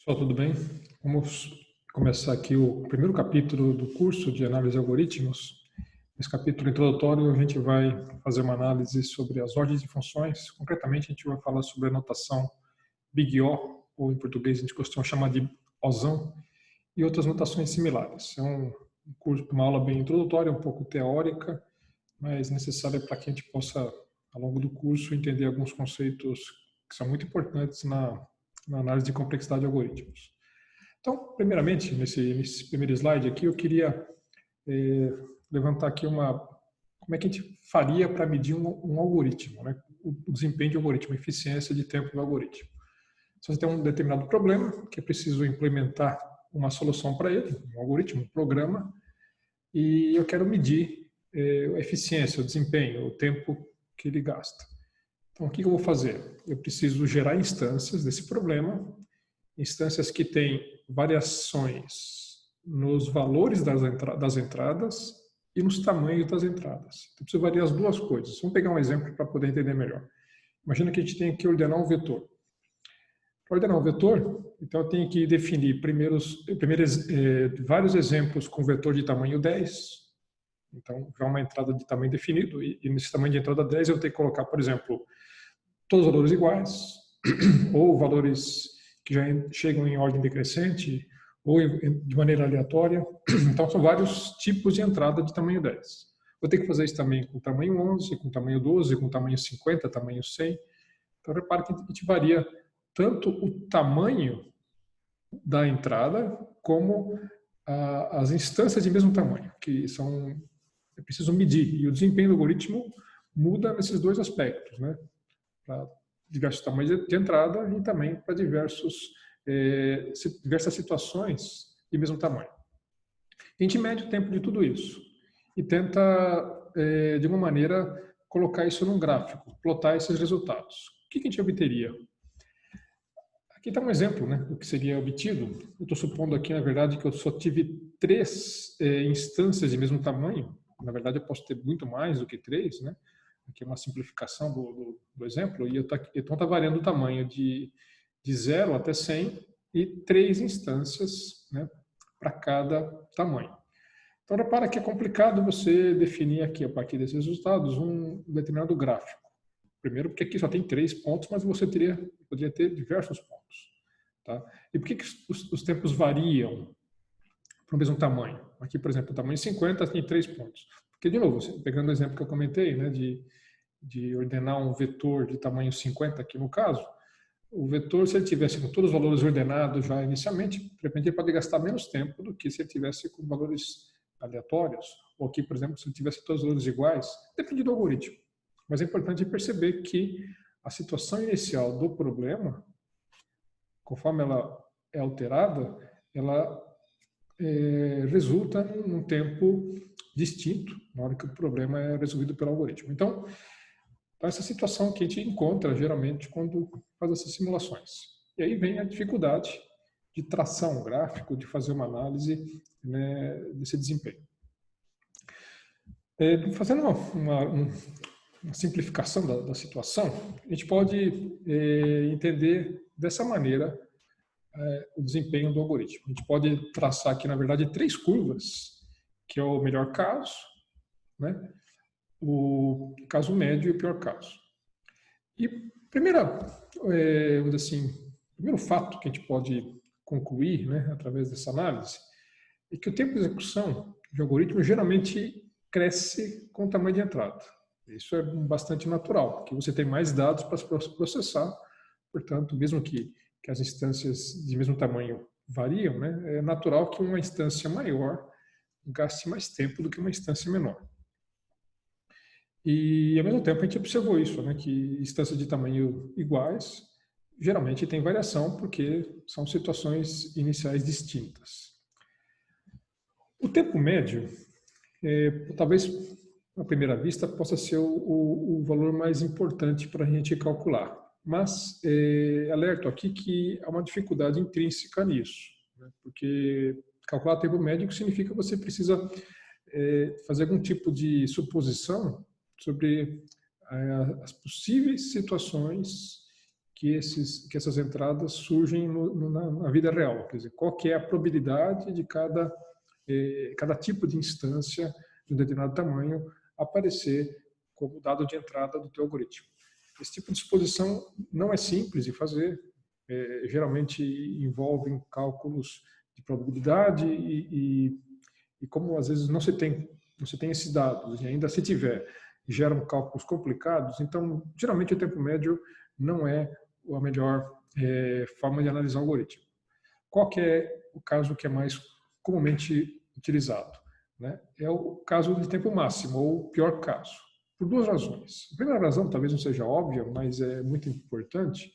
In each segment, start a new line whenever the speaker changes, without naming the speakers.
Pessoal, tudo bem? Vamos começar aqui o primeiro capítulo do curso de análise de algoritmos. Nesse capítulo introdutório, a gente vai fazer uma análise sobre as ordens de funções. Concretamente, a gente vai falar sobre a notação Big O, ou em português a gente costuma chamar de Ozão, e outras notações similares. É um curso, uma aula bem introdutória, um pouco teórica, mas necessária para que a gente possa, ao longo do curso, entender alguns conceitos que são muito importantes na análise de complexidade de algoritmos. Então, primeiramente, nesse primeiro slide aqui, eu queria levantar aqui como é que a gente faria para medir um algoritmo, né? O desempenho de algoritmo, a eficiência de tempo do algoritmo. Se você tem um determinado problema, que é preciso implementar uma solução para ele, um algoritmo, um programa, e eu quero medir a eficiência, o desempenho, o tempo que ele gasta. Então, o que eu vou fazer? Eu preciso gerar instâncias desse problema, instâncias que têm variações nos valores das entradas e nos tamanhos das entradas. Então, preciso variar as duas coisas. Vamos pegar um exemplo para poder entender melhor. Imagina que a gente tem que ordenar um vetor. Para ordenar um vetor, então eu tenho que definir vários exemplos com vetor de tamanho 10. Então, já uma entrada de tamanho definido, e nesse tamanho de entrada 10 eu tenho que colocar, por exemplo, todos os valores iguais, ou valores que já chegam em ordem decrescente, ou de maneira aleatória. Então, são vários tipos de entrada de tamanho 10. Vou ter que fazer isso também com tamanho 11, com tamanho 12, com tamanho 50, tamanho 100. Então, repare que a gente varia tanto o tamanho da entrada, como as instâncias de mesmo tamanho, que é preciso medir. E o desempenho do algoritmo muda nesses dois aspectos, né? Para diversos tamanhos de entrada e também para diversas situações de mesmo tamanho. A gente mede o tempo de tudo isso e tenta, de uma maneira, colocar isso num gráfico, plotar esses resultados. O que a gente obteria? Aqui está um exemplo, né, do que seria obtido. Eu estou supondo aqui, na verdade, que eu só tive 3 instâncias de mesmo tamanho. Na verdade, eu posso ter muito mais do que 3, né? Aqui é uma simplificação do exemplo. E então está variando o tamanho de 0 até 100 e 3 instâncias, né, para cada tamanho. Então, repara que é complicado você definir aqui, a partir desses resultados, um determinado gráfico. Primeiro, porque aqui só tem 3 pontos, mas você poderia ter diversos pontos. Tá? E por que os tempos variam para o mesmo tamanho? Aqui, por exemplo, o tamanho 50 tem 3 pontos. Porque, de novo, pegando o exemplo que eu comentei, né, de ordenar um vetor de tamanho 50 aqui no caso, o vetor, se ele tivesse com todos os valores ordenados já inicialmente, de repente ele pode gastar menos tempo do que se ele tivesse com valores aleatórios, ou aqui, por exemplo, se ele tivesse todos os valores iguais, depende do algoritmo. Mas é importante perceber que a situação inicial do problema, conforme ela é alterada, ela resulta num tempo distinto na hora que o problema é resolvido pelo algoritmo. Então, essa situação que a gente encontra geralmente quando faz essas simulações. E aí vem a dificuldade de traçar um gráfico, de fazer uma análise, né, desse desempenho. Fazendo uma simplificação da situação, a gente pode entender dessa maneira o desempenho do algoritmo. A gente pode traçar aqui, na verdade, 3 curvas, que é o melhor caso, né? O caso médio e o pior caso. E vamos dizer assim, o primeiro fato que a gente pode concluir, né, através dessa análise, é que o tempo de execução de algoritmo geralmente cresce com o tamanho de entrada. Isso é bastante natural, porque você tem mais dados para processar, portanto, mesmo que as instâncias de mesmo tamanho variam, né, é natural que uma instância maior gaste mais tempo do que uma instância menor. E, ao mesmo tempo, a gente observou isso, né, que instâncias de tamanho iguais geralmente tem variação, porque são situações iniciais distintas. O tempo médio, talvez, à primeira vista, possa ser o valor mais importante para a gente calcular. Mas alerto aqui que há uma dificuldade intrínseca nisso, né, porque calcular tempo médio significa que você precisa fazer algum tipo de suposição sobre as possíveis situações que essas entradas surgem na vida real. Quer dizer, qual que é a probabilidade de cada tipo de instância de um determinado tamanho aparecer como dado de entrada do teu algoritmo. Esse tipo de exposição não é simples de fazer, geralmente envolve cálculos de probabilidade e como às vezes não se tem esses dados, e ainda se tiver, geram cálculos complicados, então geralmente o tempo médio não é a melhor forma de analisar o algoritmo. Qual que é o caso que é mais comumente utilizado? Né? É o caso de tempo máximo, ou o pior caso, por duas razões. A primeira razão, talvez não seja óbvia, mas é muito importante,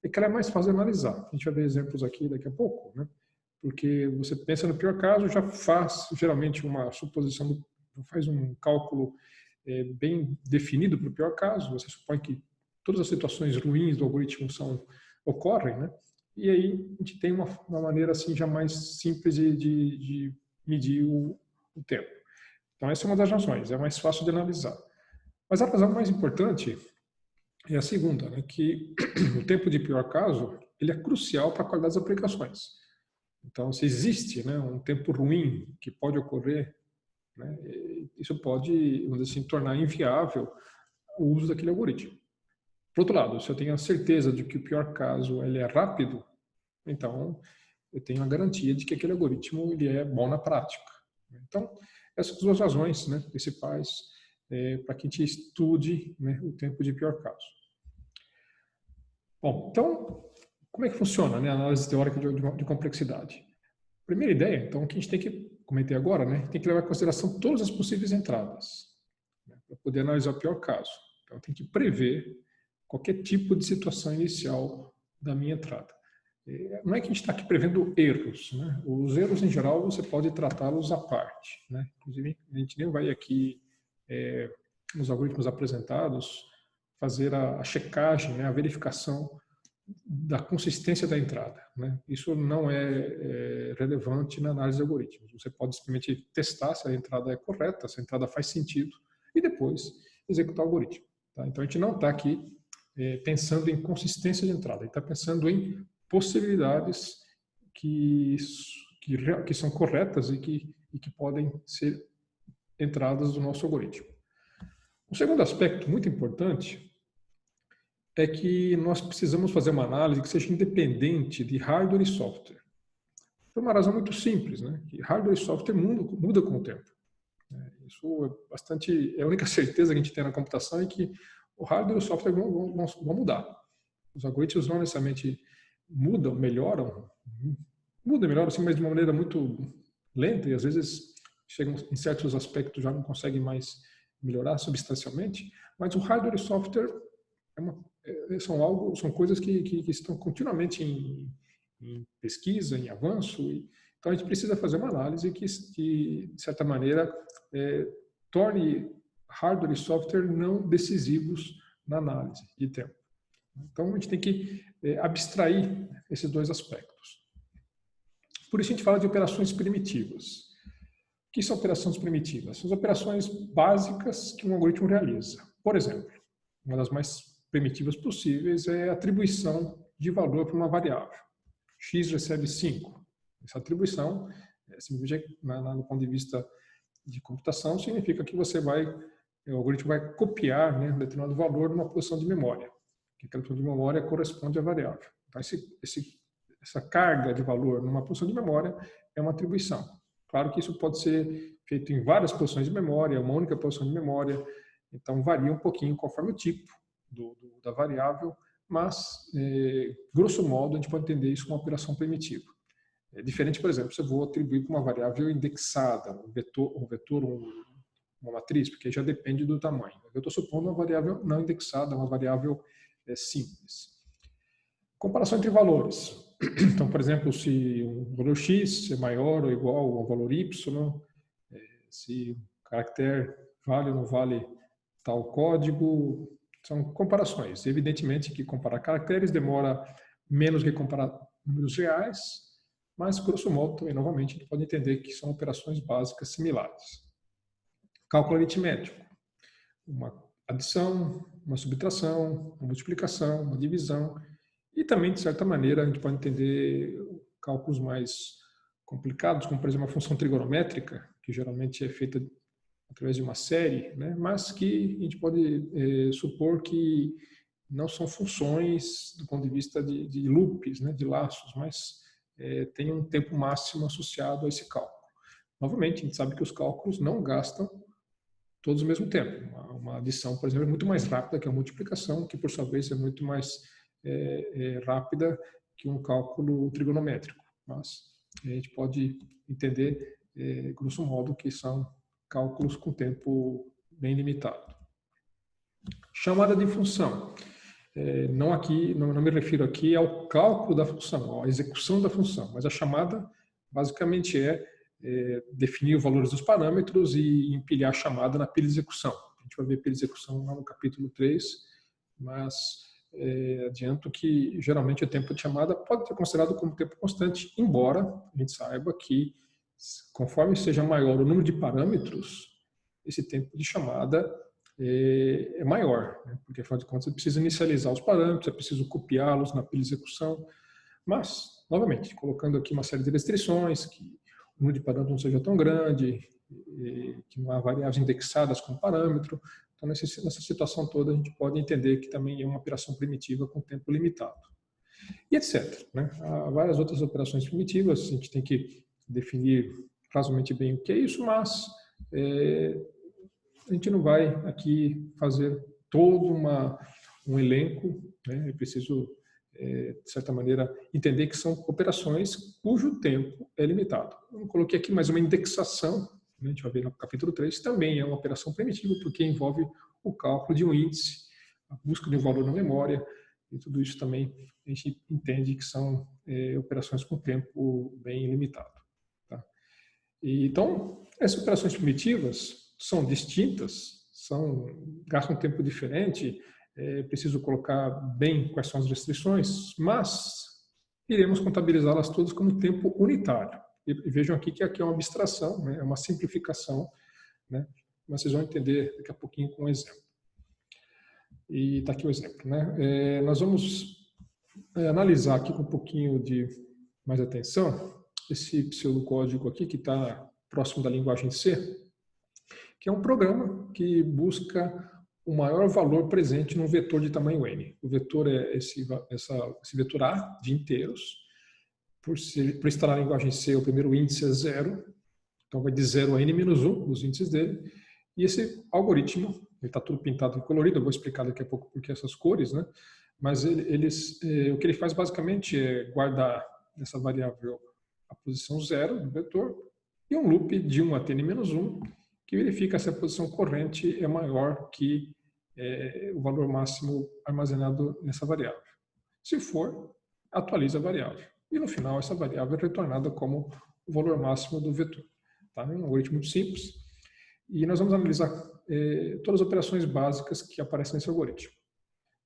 é que ela é mais fácil de analisar. A gente vai ver exemplos aqui daqui a pouco, né? Porque você pensa no pior caso, já faz geralmente uma suposição, faz um cálculo bem definido para o pior caso, você supõe que todas as situações ruins do algoritmo ocorrem, né? E aí a gente tem uma maneira assim já mais simples de medir o tempo. Então essa é uma das razões, é mais fácil de analisar. Mas a razão mais importante é a segunda, né, que o tempo de pior caso ele é crucial para a qualidade das aplicações. Então, se existe, né, um tempo ruim que pode ocorrer, né, isso pode, vamos dizer assim, tornar inviável o uso daquele algoritmo. Por outro lado, se eu tenho a certeza de que o pior caso ele é rápido, então eu tenho a garantia de que aquele algoritmo ele é bom na prática. Então, essas duas razões, né, principais para que a gente estude, né, o tempo de pior caso. Bom, então, como é que funciona, né, a análise teórica de complexidade? Primeira ideia, então, que a gente tem que, comentei agora, né, tem que levar em consideração todas as possíveis entradas, né, para poder analisar o pior caso. Então, tem que prever qualquer tipo de situação inicial da minha entrada. Não é que a gente está aqui prevendo erros, né? Os erros, em geral, você pode tratá-los à parte, né? Inclusive, a gente nem vai aqui, nos algoritmos apresentados, fazer a checagem, né, a verificação da consistência da entrada, né? Isso não é relevante na análise de algoritmos. Você pode simplesmente testar se a entrada é correta, se a entrada faz sentido, e depois executar o algoritmo. Tá? Então, a gente não está aqui pensando em consistência de entrada, a gente está pensando em possibilidades que são corretas e que podem ser entradas do nosso algoritmo. O segundo aspecto muito importante é que nós precisamos fazer uma análise que seja independente de hardware e software. Por uma razão muito simples, né? Que hardware e software muda com o tempo. Isso é a única certeza que a gente tem na computação é que o hardware e o software vão mudar. Os algoritmos não necessariamente melhoram assim, mas de uma maneira muito lenta e às vezes chegam em certos aspectos já não conseguem mais melhorar substancialmente, mas o hardware e o software são coisas que estão continuamente em pesquisa, em avanço, então a gente precisa fazer uma análise que de certa maneira, torne hardware e software não decisivos na análise de tempo. Então a gente tem que abstrair esses dois aspectos. Por isso a gente fala de operações primitivas. O que são operações primitivas? São as operações básicas que um algoritmo realiza. Por exemplo, uma das mais primitivas possíveis é a atribuição de valor para uma variável. X recebe 5. Essa atribuição, do ponto de vista de computação, significa que o algoritmo vai copiar, né, um determinado valor numa posição de memória. Que aquela posição de memória corresponde à variável. Então, essa carga de valor numa posição de memória é uma atribuição. Claro que isso pode ser feito em várias posições de memória, uma única posição de memória, então varia um pouquinho conforme o tipo da variável, mas, grosso modo, a gente pode entender isso como uma operação primitiva. É diferente, por exemplo, se eu vou atribuir para uma variável indexada, um vetor, uma matriz, porque já depende do tamanho. Eu estou supondo uma variável não indexada, uma variável simples. Comparação entre valores. Então, por exemplo, se um valor x é maior ou igual ao valor y, se o caractere vale ou não vale tal código, são comparações. Evidentemente que comparar caracteres demora menos que comparar números reais, mas, grosso modo, também, novamente, a gente pode entender que são operações básicas similares. Cálculo aritmético. Uma adição, uma subtração, uma multiplicação, uma divisão. E também, de certa maneira, a gente pode entender cálculos mais complicados, como, por exemplo, a função trigonométrica, que geralmente é feita através de uma série, né? Mas que a gente pode supor que não são funções do ponto de vista de loops, né? De laços, mas tem um tempo máximo associado a esse cálculo. Novamente, a gente sabe que os cálculos não gastam todos ao mesmo tempo. Uma adição, por exemplo, é muito mais rápida que a multiplicação, que por sua vez é muito mais rápida que um cálculo trigonométrico. Mas a gente pode entender, grosso modo, que são cálculos com tempo bem limitado. Chamada de função. Não me refiro aqui ao cálculo da função, à execução da função, mas a chamada basicamente definir os valores dos parâmetros e empilhar a chamada na pilha de execução. A gente vai ver pilha de execução lá no capítulo 3, mas adianto que geralmente o tempo de chamada pode ser considerado como tempo constante, embora a gente saiba que conforme seja maior o número de parâmetros, esse tempo de chamada é maior, né? Porque afinal de contas você precisa inicializar os parâmetros, é preciso copiá-los na pilha de execução, mas, novamente, colocando aqui uma série de restrições, que o número de parâmetros não seja tão grande, que não há variáveis indexadas como parâmetro. Então, nessa situação toda, a gente pode entender que também é uma operação primitiva com tempo limitado. E etc. Né? Há várias outras operações primitivas, a gente tem que definir razoavelmente bem o que é isso, mas a gente não vai aqui fazer todo um elenco, né? É preciso, de certa maneira, entender que são operações cujo tempo é limitado. Eu coloquei aqui mais uma indexação, né? A gente vai ver no capítulo 3, também é uma operação primitiva, porque envolve o cálculo de um índice, a busca de um valor na memória, e tudo isso também a gente entende que são operações com tempo bem limitado. Tá? Então, essas operações primitivas são distintas, gastam um tempo diferente, preciso colocar bem quais são as restrições, mas iremos contabilizá-las todas como tempo unitário. E vejam aqui que aqui é uma abstração, né? É uma simplificação, né? Mas vocês vão entender daqui a pouquinho com um exemplo. E está aqui o exemplo. Né? Nós vamos analisar aqui com um pouquinho de mais atenção esse pseudocódigo aqui que está próximo da linguagem C, que é um programa que busca o maior valor presente num vetor de tamanho n. O vetor é esse vetor A de inteiros. Por estar na linguagem C, o primeiro índice é 0, então vai de 0 a n-1, os índices dele. E esse algoritmo, ele está tudo pintado em colorido, eu vou explicar daqui a pouco por que essas cores, né? Mas o que ele faz basicamente é guardar essa variável a posição 0 do vetor e um loop de 1 até n-1, que verifica se a posição corrente é maior que o valor máximo armazenado nessa variável. Se for, atualiza a variável. E no final, essa variável é retornada como o valor máximo do vetor. Tá? É um algoritmo muito simples. E nós vamos analisar todas as operações básicas que aparecem nesse algoritmo.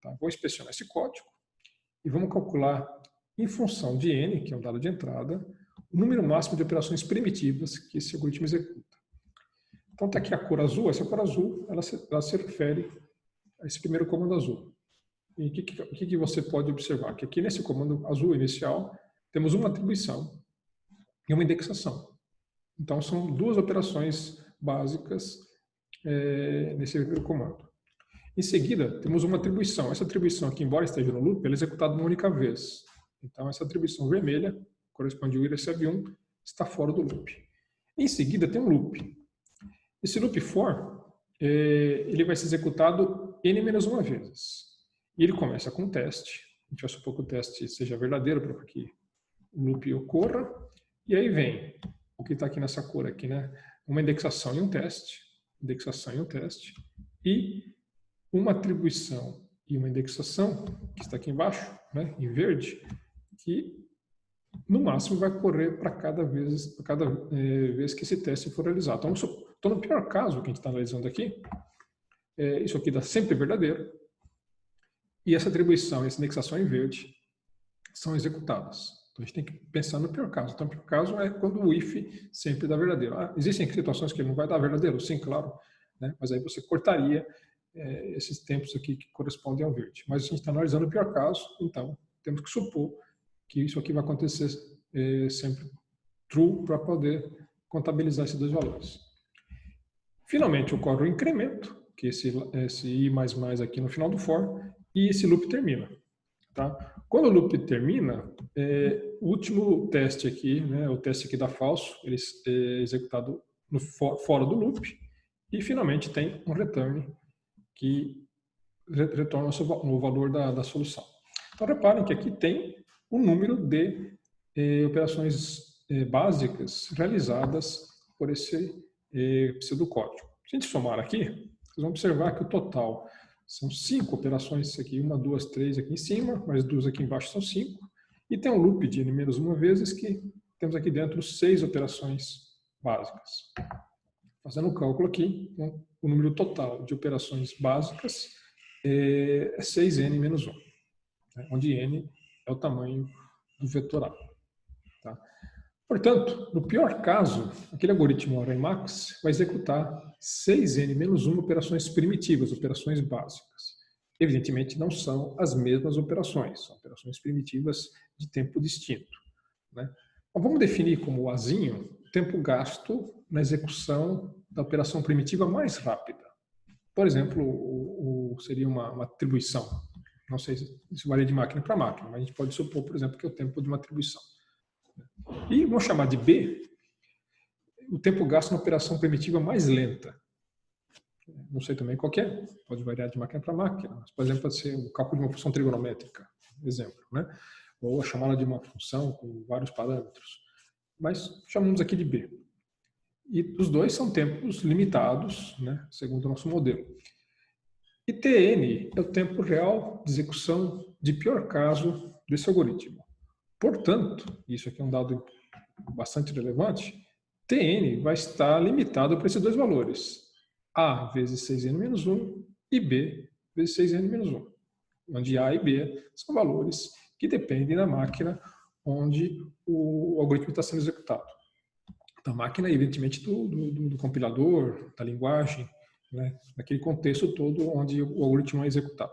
Tá? Vou inspecionar esse código e vamos calcular, em função de n, que é um dado de entrada, o número máximo de operações primitivas que esse algoritmo executa. Então está aqui a cor azul. Essa cor azul ela se refere a esse primeiro comando azul. E o que você pode observar? Que aqui nesse comando azul inicial temos uma atribuição e uma indexação. Então são duas operações básicas nesse primeiro comando. Em seguida temos uma atribuição. Essa atribuição aqui, embora esteja no loop, ela é executada uma única vez. Então essa atribuição vermelha corresponde ao IRSV1, está fora do loop. Em seguida tem um loop. Esse loop for, ele vai ser executado n-1 vezes. E ele começa com um teste. A gente vai supor que o teste seja verdadeiro para que o loop ocorra. E aí vem o que está aqui nessa cor aqui, né? Uma indexação e um teste. Indexação e um teste. E uma atribuição e uma indexação, que está aqui embaixo, né, em verde, que no máximo vai correr para cada vez que esse teste for realizado. Então, no pior caso que a gente está analisando aqui, isso aqui dá sempre verdadeiro, e essa atribuição e essa indexação em verde são executadas. Então, a gente tem que pensar no pior caso. Então, o pior caso é quando o if sempre dá verdadeiro. Existem situações que ele não vai dar verdadeiro? Sim, claro. Né? Mas aí você cortaria esses tempos aqui que correspondem ao verde. Mas a gente está analisando o pior caso, então temos que supor que isso aqui vai acontecer sempre true para poder contabilizar esses dois valores. Finalmente, ocorre o incremento, que é esse i++ aqui no final do for, e esse loop termina. Tá? Quando o loop termina, o último teste aqui, né, o teste aqui dá falso, ele é executado fora do loop, e finalmente tem um return que retorna o valor da solução. Então, reparem que aqui tem o número de operações básicas realizadas por esse pseudocódigo. Se a gente somar aqui, vocês vão observar que o total são 5 operações aqui, 1, 2, 3 aqui em cima, mais 2 aqui embaixo são 5. E tem um loop de n-1 vezes que temos aqui dentro 6 operações básicas. Fazendo o cálculo aqui, o número total de operações básicas é 6n-1, onde n é o tamanho do vetorado. Tá? Portanto, no pior caso, aquele algoritmo array-max vai executar 6n-1 operações primitivas, operações básicas. Evidentemente, não são as mesmas operações, são operações primitivas de tempo distinto. Né? Então, vamos definir como azinho o tempo gasto na execução da operação primitiva mais rápida. Por exemplo, seria uma atribuição. Não sei se isso varia de máquina para máquina, mas a gente pode supor, por exemplo, que é o tempo de uma atribuição. E vamos chamar de B o tempo gasto na operação primitiva mais lenta. Não sei também qual que é, pode variar de máquina para máquina. Mas, por exemplo, pode ser o cálculo de uma função trigonométrica, exemplo, né? Ou a chamada de uma função com vários parâmetros. Mas chamamos aqui de B. E os dois são tempos limitados, né, segundo o nosso modelo. E Tn é o tempo real de execução de pior caso desse algoritmo. Portanto, isso aqui é um dado bastante relevante, Tn vai estar limitado para esses dois valores, A vezes 6n-1 e B vezes 6n-1, onde A e B são valores que dependem da máquina onde o algoritmo está sendo executado. Da máquina, evidentemente, do compilador, da linguagem, né, naquele contexto todo onde o algoritmo é executado.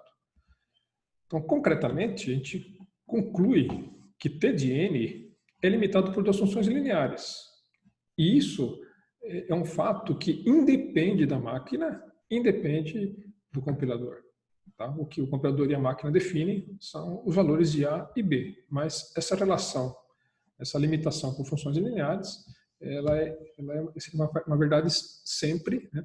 Então, concretamente, a gente conclui que T de n é limitado por duas funções lineares. E isso é um fato que independe da máquina, independe do compilador. Tá? O que o compilador e a máquina definem são os valores de A e B. Mas essa relação, essa limitação por funções lineares, ela é uma verdade sempre, né,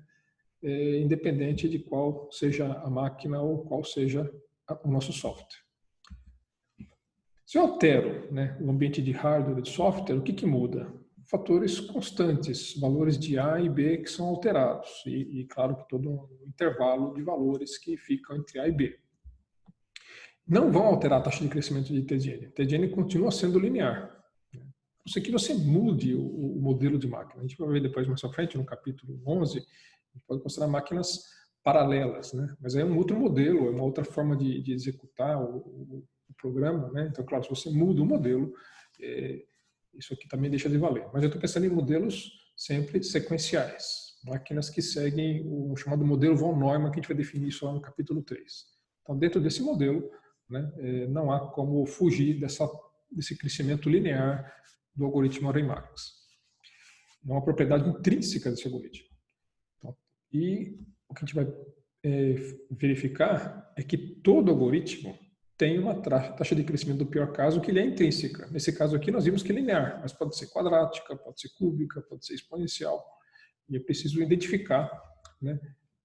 independente de qual seja a máquina ou qual seja o nosso software. Se eu altero, né, o ambiente de hardware e de software, o que muda? Fatores constantes, valores de A e B que são alterados. E claro que todo um intervalo de valores que ficam entre A e B. Não vão alterar a taxa de crescimento de TGN. TGN continua sendo linear. A não ser que você mude o modelo de máquina. A gente vai ver depois mais à frente, no capítulo 11, a gente pode considerar máquinas paralelas, né? Mas é um outro modelo, é uma outra forma de executar o programa, né? Então, claro, se você muda o modelo, isso aqui também deixa de valer. Mas eu estou pensando em modelos sempre sequenciais, máquinas que seguem o chamado modelo von Neumann, que a gente vai definir isso lá no capítulo 3. Então, dentro desse modelo, né, não há como fugir desse crescimento linear do algoritmo array-max. É uma propriedade intrínseca desse algoritmo. Então, e o que a gente vai verificar é que todo algoritmo tem uma taxa de crescimento do pior caso que ele é intrínseca. Nesse caso aqui nós vimos que é linear, mas pode ser quadrática, pode ser cúbica, pode ser exponencial. E é preciso identificar, né,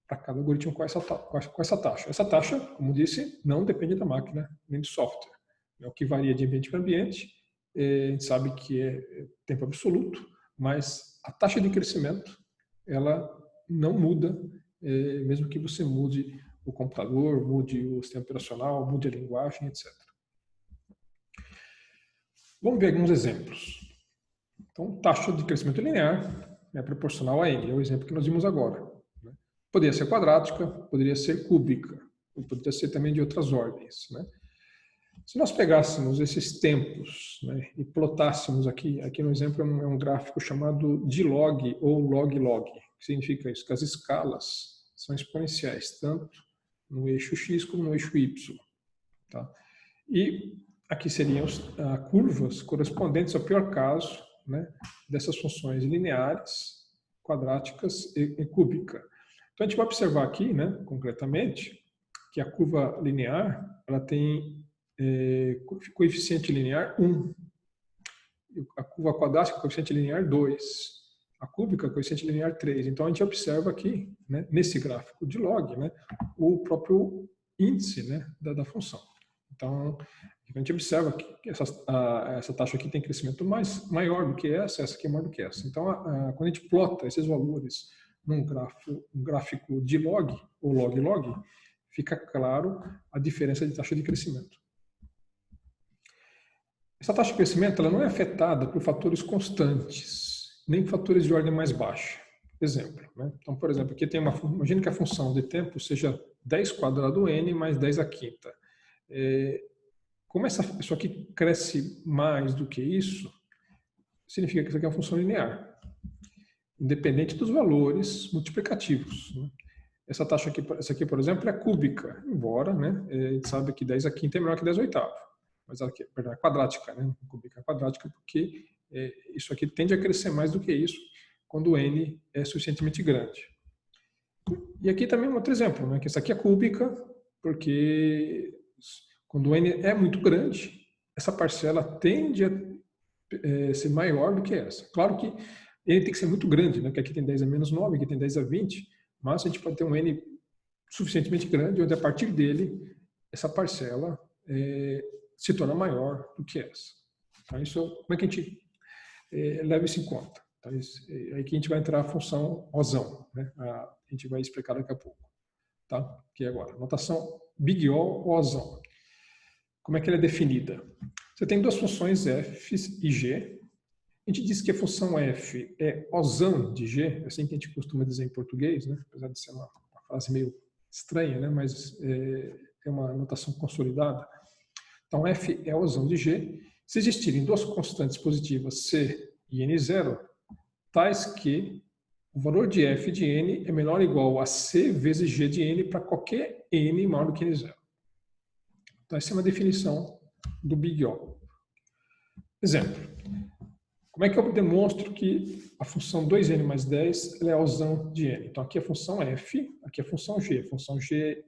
para cada algoritmo com essa taxa. Essa taxa, como disse, não depende da máquina nem do software. É o que varia de ambiente para ambiente. A gente sabe que é tempo absoluto, mas a taxa de crescimento ela não muda, mesmo que você mude o computador, mude o sistema operacional, mude a linguagem, etc. Vamos ver alguns exemplos. Então, taxa de crescimento linear é proporcional a n, é o exemplo que nós vimos agora. Né? Poderia ser quadrática, poderia ser cúbica, ou poderia ser também de outras ordens. Né? Se nós pegássemos esses tempos, né, e plotássemos aqui no exemplo é um gráfico chamado de log ou log-log, que significa isso, que as escalas são exponenciais, tanto no eixo x como no eixo y. Tá? E aqui seriam curvas correspondentes ao pior caso, né, dessas funções lineares, quadráticas e cúbica. Então a gente vai observar aqui, né, concretamente, que a curva linear ela tem coeficiente linear 1. A curva quadrática, coeficiente linear 2. A cúbica, coeficiente linear 3. Então, a gente observa aqui, né, nesse gráfico de log, né, o próprio índice, né, da função. Então, a gente observa que essa taxa aqui tem crescimento maior do que essa aqui é maior do que essa. Então, quando a gente plota esses valores num gráfico de log, ou log-log, fica claro a diferença de taxa de crescimento. Essa taxa de crescimento ela não é afetada por fatores constantes, nem por fatores de ordem mais baixa. Exemplo, né? Então, por exemplo, aqui tem imagine que a função de tempo seja 10 quadrado n mais 10 à quinta. Como isso aqui cresce mais do que isso, significa que isso aqui é uma função linear, independente dos valores multiplicativos, né? Essa taxa aqui, essa aqui, por exemplo, é cúbica, embora, né, a gente sabe que 10 à quinta é menor que 10 à oitava. Mas ela aqui, perdão, é quadrática, né? Cúbica é quadrática porque isso aqui tende a crescer mais do que isso quando o n é suficientemente grande. E aqui também um outro exemplo, né? Que essa aqui é cúbica porque quando o n é muito grande, essa parcela tende a ser maior do que essa. Claro que n tem que ser muito grande, né? Porque aqui tem 10 a menos 9, aqui tem 10 a 20, mas a gente pode ter um n suficientemente grande, onde a partir dele, essa parcela se torna maior do que essa. Então, isso, como é que a gente leva isso em conta? Então, aí que a gente vai entrar a função Ozão, né? A gente vai explicar daqui a pouco. Tá? Que é agora, notação Big O, Ozão. Como é que ela é definida? Você tem duas funções f e g. A gente diz que a função f é Ozão de g, é assim que a gente costuma dizer em português, né? Apesar de ser uma frase meio estranha, né? Mas é uma notação consolidada. Então, f é Ozão de g. Se existirem duas constantes positivas, c e n0, tais que o valor de f de n é menor ou igual a c vezes g de n para qualquer n maior do que n0. Então, essa é uma definição do Big O. Exemplo. Como é que eu demonstro que a função 2n mais 10 ela é Ozão de n? Então, aqui a função f, aqui a função g. A função g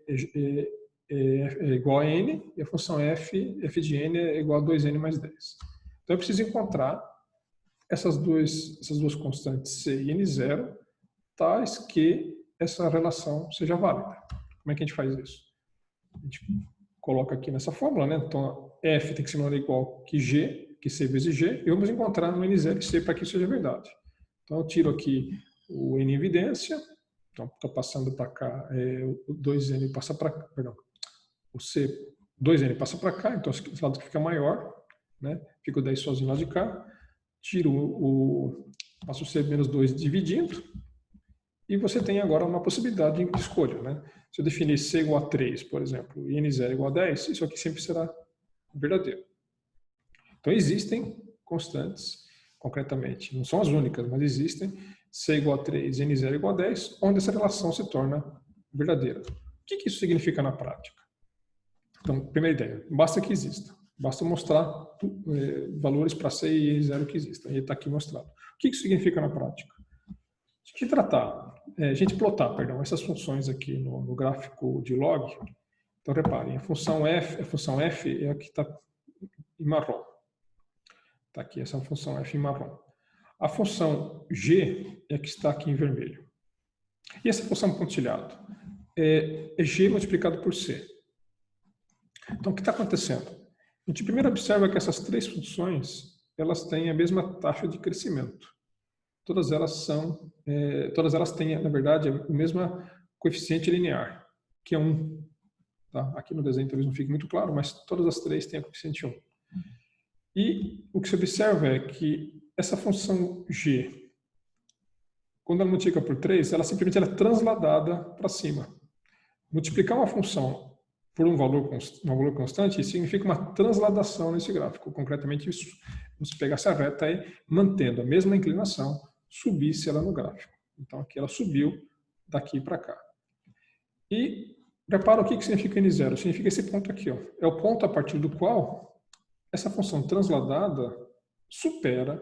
é igual a n e a função f de n é igual a 2n mais 10. Então, eu preciso encontrar essas duas constantes c e n0 tais que essa relação seja válida. Como é que a gente faz isso? A gente coloca aqui nessa fórmula, né? Então, f tem que ser menor ou igual que g, que c vezes g, e vamos encontrar no n0 e c para que isso seja verdade. Então, eu tiro aqui o n em evidência, então, estou passando para cá, o 2n passa para cá, perdão, o c, 2n passa para cá, então esse lado fica maior, né? Fica o 10 sozinho lá de cá, tiro passo o c menos 2 dividindo, e você tem agora uma possibilidade de escolha, né? Se eu definir c igual a 3, por exemplo, e n0 igual a 10, isso aqui sempre será verdadeiro. Então, existem constantes, concretamente, não são as únicas, mas existem c igual a 3 e n0 igual a 10, onde essa relação se torna verdadeira. O que isso significa na prática? Então, primeira ideia, basta que exista. Basta mostrar valores para c e n0 que existam. E está aqui mostrado. O que isso significa na prática? A gente plotar, essas funções aqui no gráfico de log. Então, reparem, a função f é a que está em marrom. Está aqui, essa função f em marrom. A função g é a que está aqui em vermelho. E essa função pontilhado é g multiplicado por c. Então, o que está acontecendo? A gente primeiro observa que essas três funções elas têm a mesma taxa de crescimento. Todas elas têm, na verdade, o mesmo coeficiente linear, que é 1. Tá? Aqui no desenho talvez não fique muito claro, mas todas as três têm o coeficiente 1. E o que se observa é que essa função g, quando ela multiplica por 3, ela simplesmente é transladada para cima. Multiplicar uma função por um valor constante significa uma transladação nesse gráfico. Concretamente, isso, se pegasse a reta aí, mantendo a mesma inclinação, subisse ela no gráfico. Então, aqui ela subiu daqui para cá. E repara o que significa n0. Significa esse ponto aqui. Ó. É o ponto a partir do qual essa função transladada supera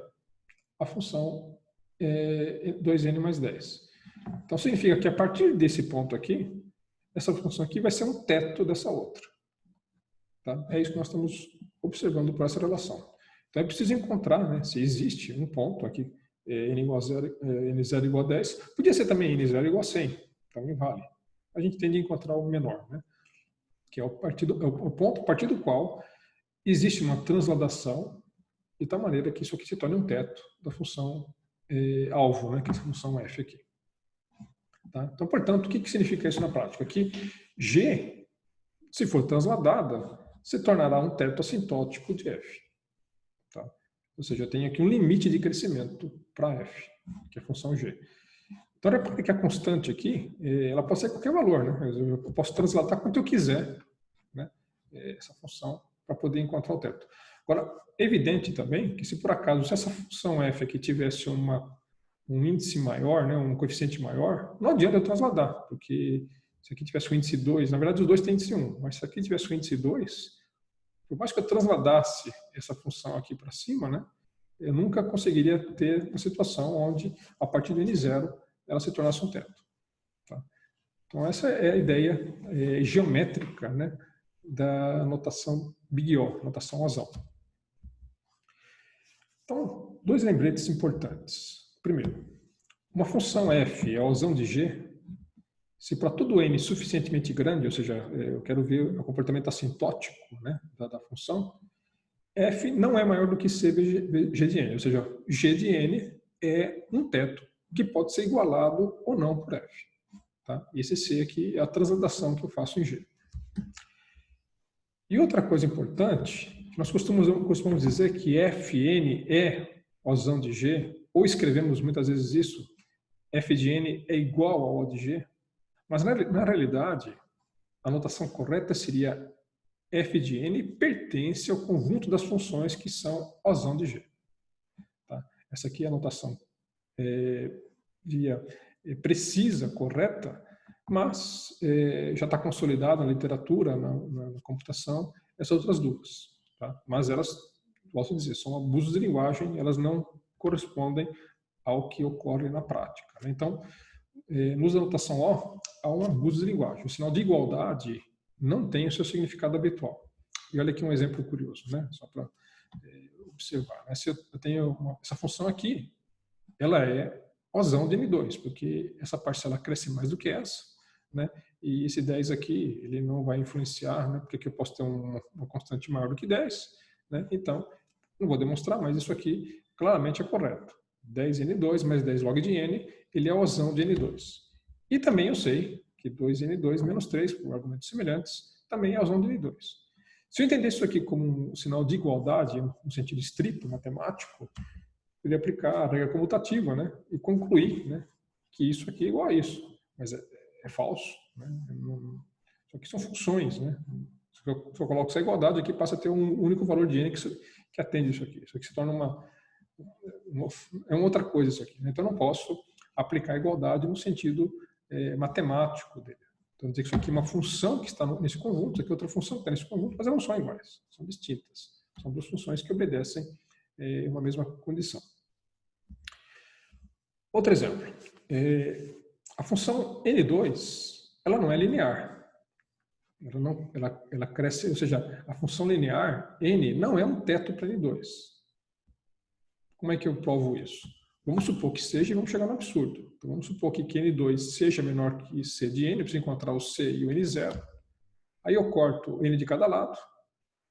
a função 2n mais 10. Então, significa que a partir desse ponto aqui, essa função aqui vai ser um teto dessa outra. Tá? É isso que nós estamos observando por essa relação. Então, é preciso encontrar, né, se existe um ponto aqui, n igual a 0, n0 igual a 10. Podia ser também n0 igual a 100, também vale. A gente tende a encontrar o menor, né, que é o ponto a partir do qual existe uma transladação de tal maneira que isso aqui se torne um teto da função alvo, né, que é a função f aqui. Tá? Então, portanto, o que significa isso na prática? Que G, se for transladada, se tornará um teto assintótico de f. Tá? Ou seja, eu tenho aqui um limite de crescimento para f, que é a função g. Então, repare que a constante aqui, ela pode ser qualquer valor, né? Eu posso transladar quanto eu quiser, né, essa função para poder encontrar o teto. Agora, é evidente também que se por acaso, se essa função f aqui tivesse um índice maior, né, um coeficiente maior, não adianta eu transladar, porque se aqui tivesse o índice 2, na verdade os dois têm índice 1, mas se aqui tivesse o índice 2, por mais que eu transladasse essa função aqui para cima, né, eu nunca conseguiria ter uma situação onde, a partir do n0, ela se tornasse um teto. Tá? Então, essa é a ideia geométrica, né, da notação Big O, notação Ozão. Então, dois lembretes importantes. Primeiro, uma função f é Ozão de G, se para todo n suficientemente grande, ou seja, eu quero ver o comportamento assintótico, né, da função, f não é maior do que c g de n, ou seja, g de n é um teto que pode ser igualado ou não por f. Tá? E esse c aqui é a transladação que eu faço em g. E outra coisa importante, nós costumamos dizer que fn é Ozão de g, ou escrevemos muitas vezes isso, f de n é igual a O de g, mas na realidade, a notação correta seria f de n pertence ao conjunto das funções que são Ozão de g. Tá? Essa aqui é a notação precisa, correta, mas já está consolidada na literatura, na computação, essas outras duas. Tá? Mas elas, posso dizer, são abusos de linguagem, elas não correspondem ao que ocorre na prática. Né? Então, no uso da notação O, há um abuso de linguagem. O sinal de igualdade não tem o seu significado habitual. E olha aqui um exemplo curioso, né? Só para observar. Né? Se eu tenho essa função aqui, ela é Ozão de n2, porque essa parcela cresce mais do que essa, né? E esse 10 aqui, ele não vai influenciar, né? Porque aqui eu posso ter uma constante maior do que 10, né? Então, não vou demonstrar, mas isso aqui claramente é correto. 10n2 mais 10 log de n, ele é Ozão de n2. E também eu sei que 2n2 menos 3, por argumentos semelhantes, também é Ozão de n2. Se eu entender isso aqui como um sinal de igualdade, no sentido estrito, matemático, ele aplicar a regra comutativa, né, e concluir, né, que isso aqui é igual a isso. Mas é falso. Né? Isso aqui são funções. Né? Se eu coloco essa igualdade aqui, passa a ter um único valor de n que atende isso aqui. Isso aqui se torna uma outra coisa isso aqui. Né? Então, eu não posso aplicar a igualdade no sentido matemático dele. Então, dizer que isso aqui é uma função que está nesse conjunto, isso aqui é outra função que está nesse conjunto, mas elas não são iguais, são distintas. São duas funções que obedecem uma mesma condição. Outro exemplo. A função n2, ela não é linear. Ela cresce, ou seja, a função linear, n, não é um teto para n2. Como é que eu provo isso? Vamos supor que seja e vamos chegar no absurdo. Então, vamos supor que n2 seja menor que c de n, eu preciso encontrar o c e o n0. Aí eu corto n de cada lado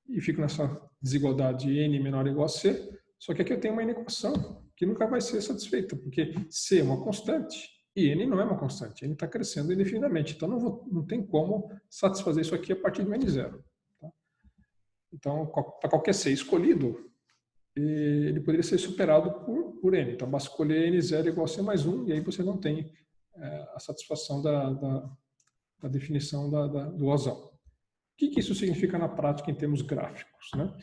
e fico nessa desigualdade n menor ou igual a c, só que aqui eu tenho uma inequação que nunca vai ser satisfeita, porque c é uma constante e n não é uma constante, n está crescendo indefinidamente. Então não tem como satisfazer isso aqui a partir do n0. Tá? Então, para qualquer c escolhido, ele poderia ser superado por n. Então, basta escolher n0 igual a c mais 1, e aí você não tem a satisfação da definição do Ozão. O que isso significa na prática em termos gráficos? Né?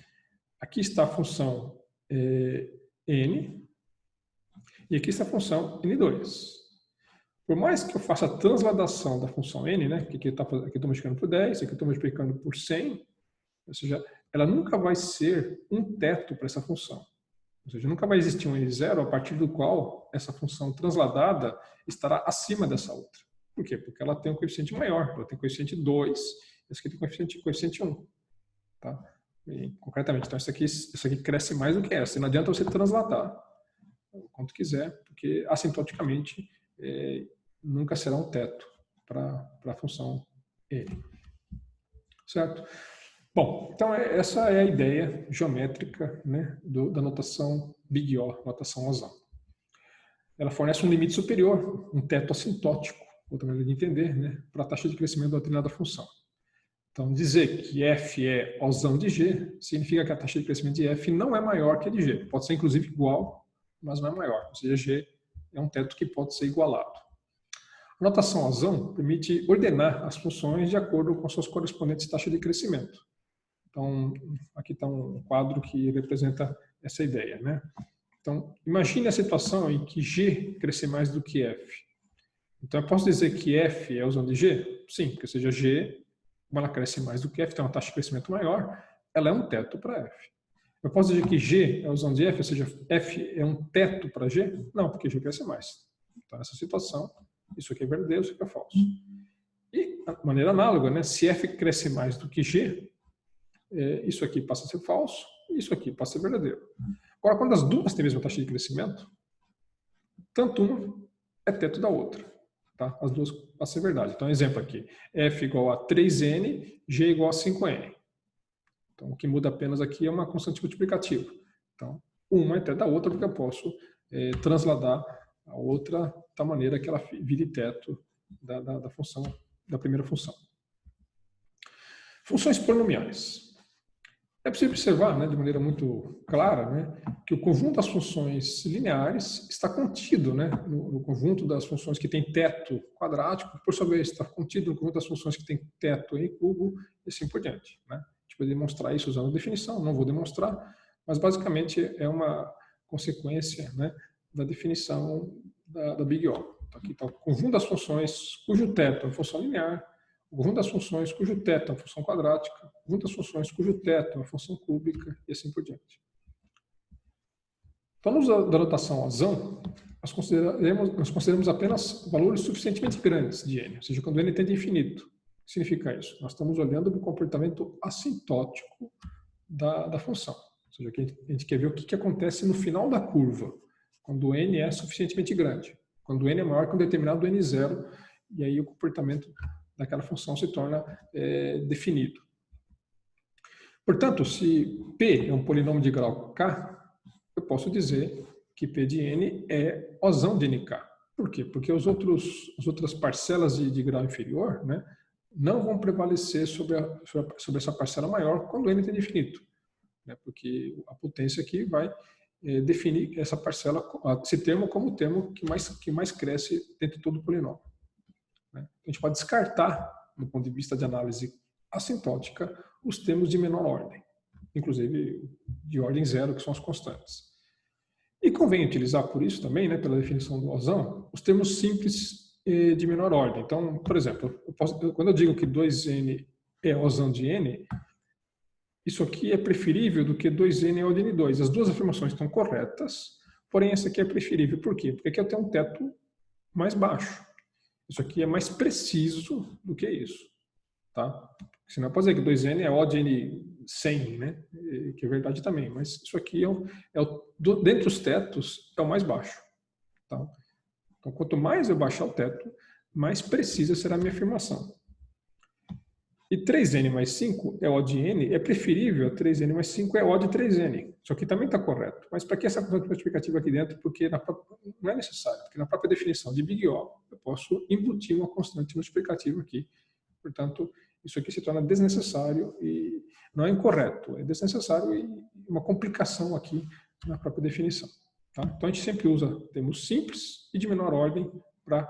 Aqui está a função n, e aqui está a função n2. Por mais que eu faça a transladação da função n, né, que aqui eu estou multiplicando por 10, aqui eu estou multiplicando por 100, ou seja, ela nunca vai ser um teto para essa função. Ou seja, nunca vai existir um n0 a partir do qual essa função transladada estará acima dessa outra. Por quê? Porque ela tem um coeficiente maior, ela tem coeficiente 2, essa aqui tem coeficiente 1. Tá? E, concretamente, então isso aqui cresce mais do que essa. E não adianta você transladar quanto quiser, porque assintoticamente nunca será um teto para a função n. Certo? Bom, então essa é a ideia geométrica, né, da notação Big O, notação Ozão. Ela fornece um limite superior, um teto assintótico, outra maneira de entender, né, para a taxa de crescimento da determinada função. Então, dizer que f é Ozão de G significa que a taxa de crescimento de f não é maior que a de G. Pode ser, inclusive, igual, mas não é maior. Ou seja, G é um teto que pode ser igualado. A notação Ozão permite ordenar as funções de acordo com suas correspondentes taxas de crescimento. Então, aqui está um quadro que representa essa ideia, né? Então, imagine a situação em que G crescer mais do que F. Então, eu posso dizer que F é Ozão de G? Sim, porque seja G, como ela cresce mais do que F, tem uma taxa de crescimento maior, ela é um teto para F. Eu posso dizer que G é Ozão de F, ou seja, F é um teto para G? Não, porque G cresce mais. Então, nessa situação, isso aqui é verdadeiro, isso aqui é falso. E, de maneira análoga, né, se F cresce mais do que G, isso aqui passa a ser falso, e isso aqui passa a ser verdadeiro. Agora, quando as duas têm a mesma taxa de crescimento, tanto uma é teto da outra. Tá? As duas passam a ser verdade. Então, exemplo aqui, f igual a 3n, g igual a 5n. Então, o que muda apenas aqui é uma constante multiplicativa. Então, uma é teto da outra, porque eu posso transladar a outra da maneira que ela vire teto da função, da primeira função. Funções polinomiais. É possível observar, né, de maneira muito clara, né, que o conjunto das funções lineares está contido, né, no conjunto das funções que tem teto quadrático, por sua vez está contido no conjunto das funções que tem teto em cubo, e assim por diante. Né? A gente vai demonstrar isso usando a definição, não vou demonstrar, mas basicamente é uma consequência, né, da definição da Big O. Então, aqui está o conjunto das funções cujo teto é uma função linear, o conjunto das funções cujo teto é uma função quadrática, o conjunto das funções cujo teto é uma função cúbica e assim por diante. Então, no uso da notação Ozão, nós consideramos apenas valores suficientemente grandes de n, ou seja, quando n tende a infinito. O que significa isso? Nós estamos olhando para o comportamento assintótico da função. Ou seja, a gente quer ver o que acontece no final da curva, quando n é suficientemente grande. Quando n é maior que um determinado n0, e aí o comportamento daquela função se torna definido. Portanto, se P é um polinômio de grau K, eu posso dizer que P de N é Ozão de NK. Por quê? Porque as outras parcelas de grau inferior, né, não vão prevalecer sobre essa parcela maior quando N tem infinito. Né, porque a potência aqui vai definir essa parcela, esse termo como o termo que mais cresce dentro de todo o polinômio. A gente pode descartar, do ponto de vista de análise assintótica, os termos de menor ordem, inclusive de ordem zero, que são as constantes. E convém utilizar por isso também, né, pela definição do Ozão, os termos simples de menor ordem. Então, por exemplo, quando eu digo que 2n é Ozão de n, isso aqui é preferível do que 2n é O de n2. As duas afirmações estão corretas, porém essa aqui é preferível. Por quê? Porque aqui eu tenho um teto mais baixo. Isso aqui é mais preciso do que isso. Tá? Senão pode dizer que 2n é O de n100, né? Que é verdade também, mas isso aqui dentre os tetos é o mais baixo. Tá? Então, quanto mais eu baixar o teto, mais precisa será a minha afirmação. E 3n mais 5 é O de n, é preferível a 3n mais 5 é O de 3n. Isso aqui também está correto. Mas para que essa constante multiplicativa aqui dentro? Porque não é necessário, porque na própria definição de Big O, eu posso embutir uma constante multiplicativa aqui. Portanto, isso aqui se torna desnecessário e não é incorreto, é desnecessário e uma complicação aqui na própria definição. Tá? Então, a gente sempre usa termos simples e de menor ordem para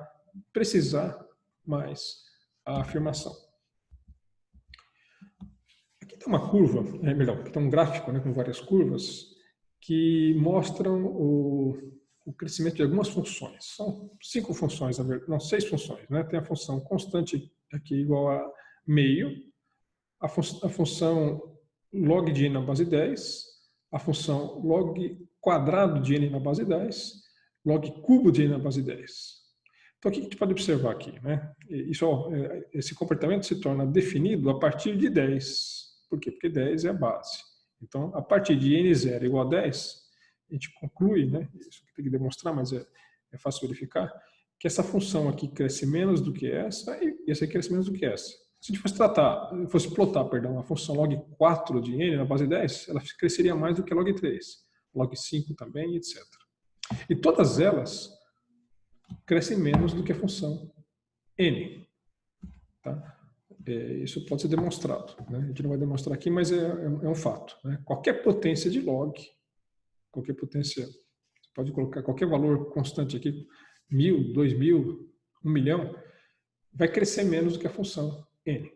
precisar mais a afirmação. Aqui tem uma curva, aqui tem um gráfico, né, com várias curvas que mostram o crescimento de algumas funções. São 5 funções, não, 6 funções. Né? Tem a função constante aqui igual a meio, a função log de n na base 10, a função log quadrado de n na base 10, log cubo de n na base 10. Então, o que a gente pode observar aqui? Né? Esse comportamento se torna definido a partir de 10. Por quê? Porque 10 é a base. Então, a partir de n0 igual a 10, a gente conclui, né? Isso aqui tem que demonstrar, mas é fácil verificar, que essa função aqui cresce menos do que essa e essa aqui cresce menos do que essa. Se a gente fosse plotar, a função log 4 de n na base 10, ela cresceria mais do que log 3, log 5 também, etc. E todas elas crescem menos do que a função n. Tá? Isso pode ser demonstrado. Né? A gente não vai demonstrar aqui, mas é um fato. Né? Qualquer potência de log, qualquer potência, você pode colocar qualquer valor constante aqui, 1000, 2000, 1 milhão, vai crescer menos do que a função n.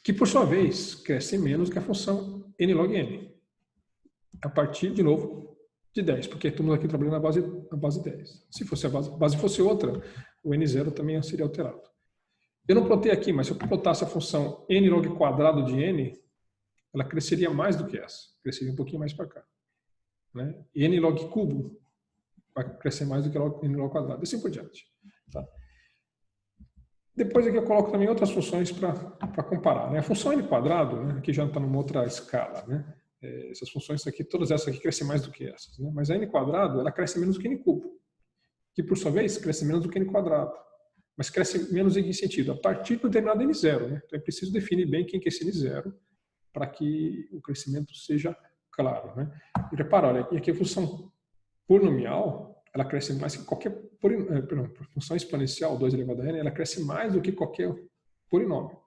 Que, por sua vez, cresce menos do que a função n log n. A partir, de novo, de 10, porque estamos aqui trabalhando na base 10. Se fosse a base fosse outra, o n0 também seria alterado. Eu não plotei aqui, mas se eu plotasse a função n log quadrado de n, ela cresceria mais do que essa. Cresceria um pouquinho mais para cá. Né? E n log cubo vai crescer mais do que n log quadrado. E assim por diante. Tá? Depois aqui eu coloco também outras funções para comparar. Né? A função n quadrado, né, aqui já está numa outra escala. Né? Essas funções aqui, todas essas aqui crescem mais do que essas. Né? Mas a n quadrado, ela cresce menos do que n cubo. Que, por sua vez, cresce menos do que n quadrado. Mas cresce menos em que sentido? A partir de um determinado n0. Né? Então é preciso definir bem quem que é esse n0 para que o crescimento seja claro. Né? E repara, olha, aqui a função polinomial, ela cresce mais que qualquer função exponencial, 2 elevado a n, ela cresce mais do que qualquer polinômio.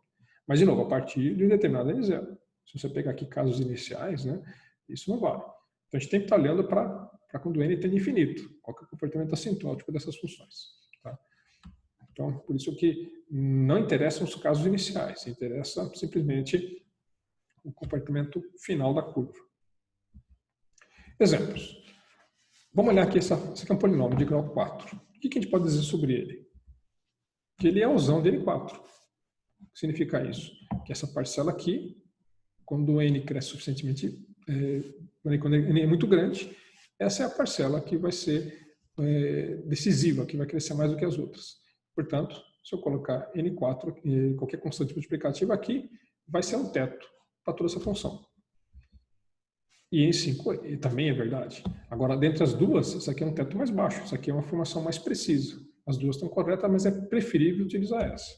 Mas, de novo, a partir de um determinado n0. Se você pegar aqui casos iniciais, né, isso não vale. Então, a gente tem que estar olhando para quando n tende a infinito. Qual que é o comportamento assintótico dessas funções. Tá? Então, por isso que não interessam os casos iniciais. Interessa simplesmente o comportamento final da curva. Exemplos. Vamos olhar aqui, esse aqui é um polinômio de grau 4. O que a gente pode dizer sobre ele? Que ele é ausão de n4. O que significa isso? Que essa parcela aqui, quando n cresce suficientemente, quando n é muito grande, essa é a parcela que vai ser decisiva, que vai crescer mais do que as outras. Portanto, se eu colocar n4, qualquer constante multiplicativa aqui, vai ser um teto para toda essa função. E n5 também é verdade. Agora, dentre as duas, essa aqui é um teto mais baixo. Essa aqui é uma formação mais precisa. As duas estão corretas, mas é preferível utilizar essa.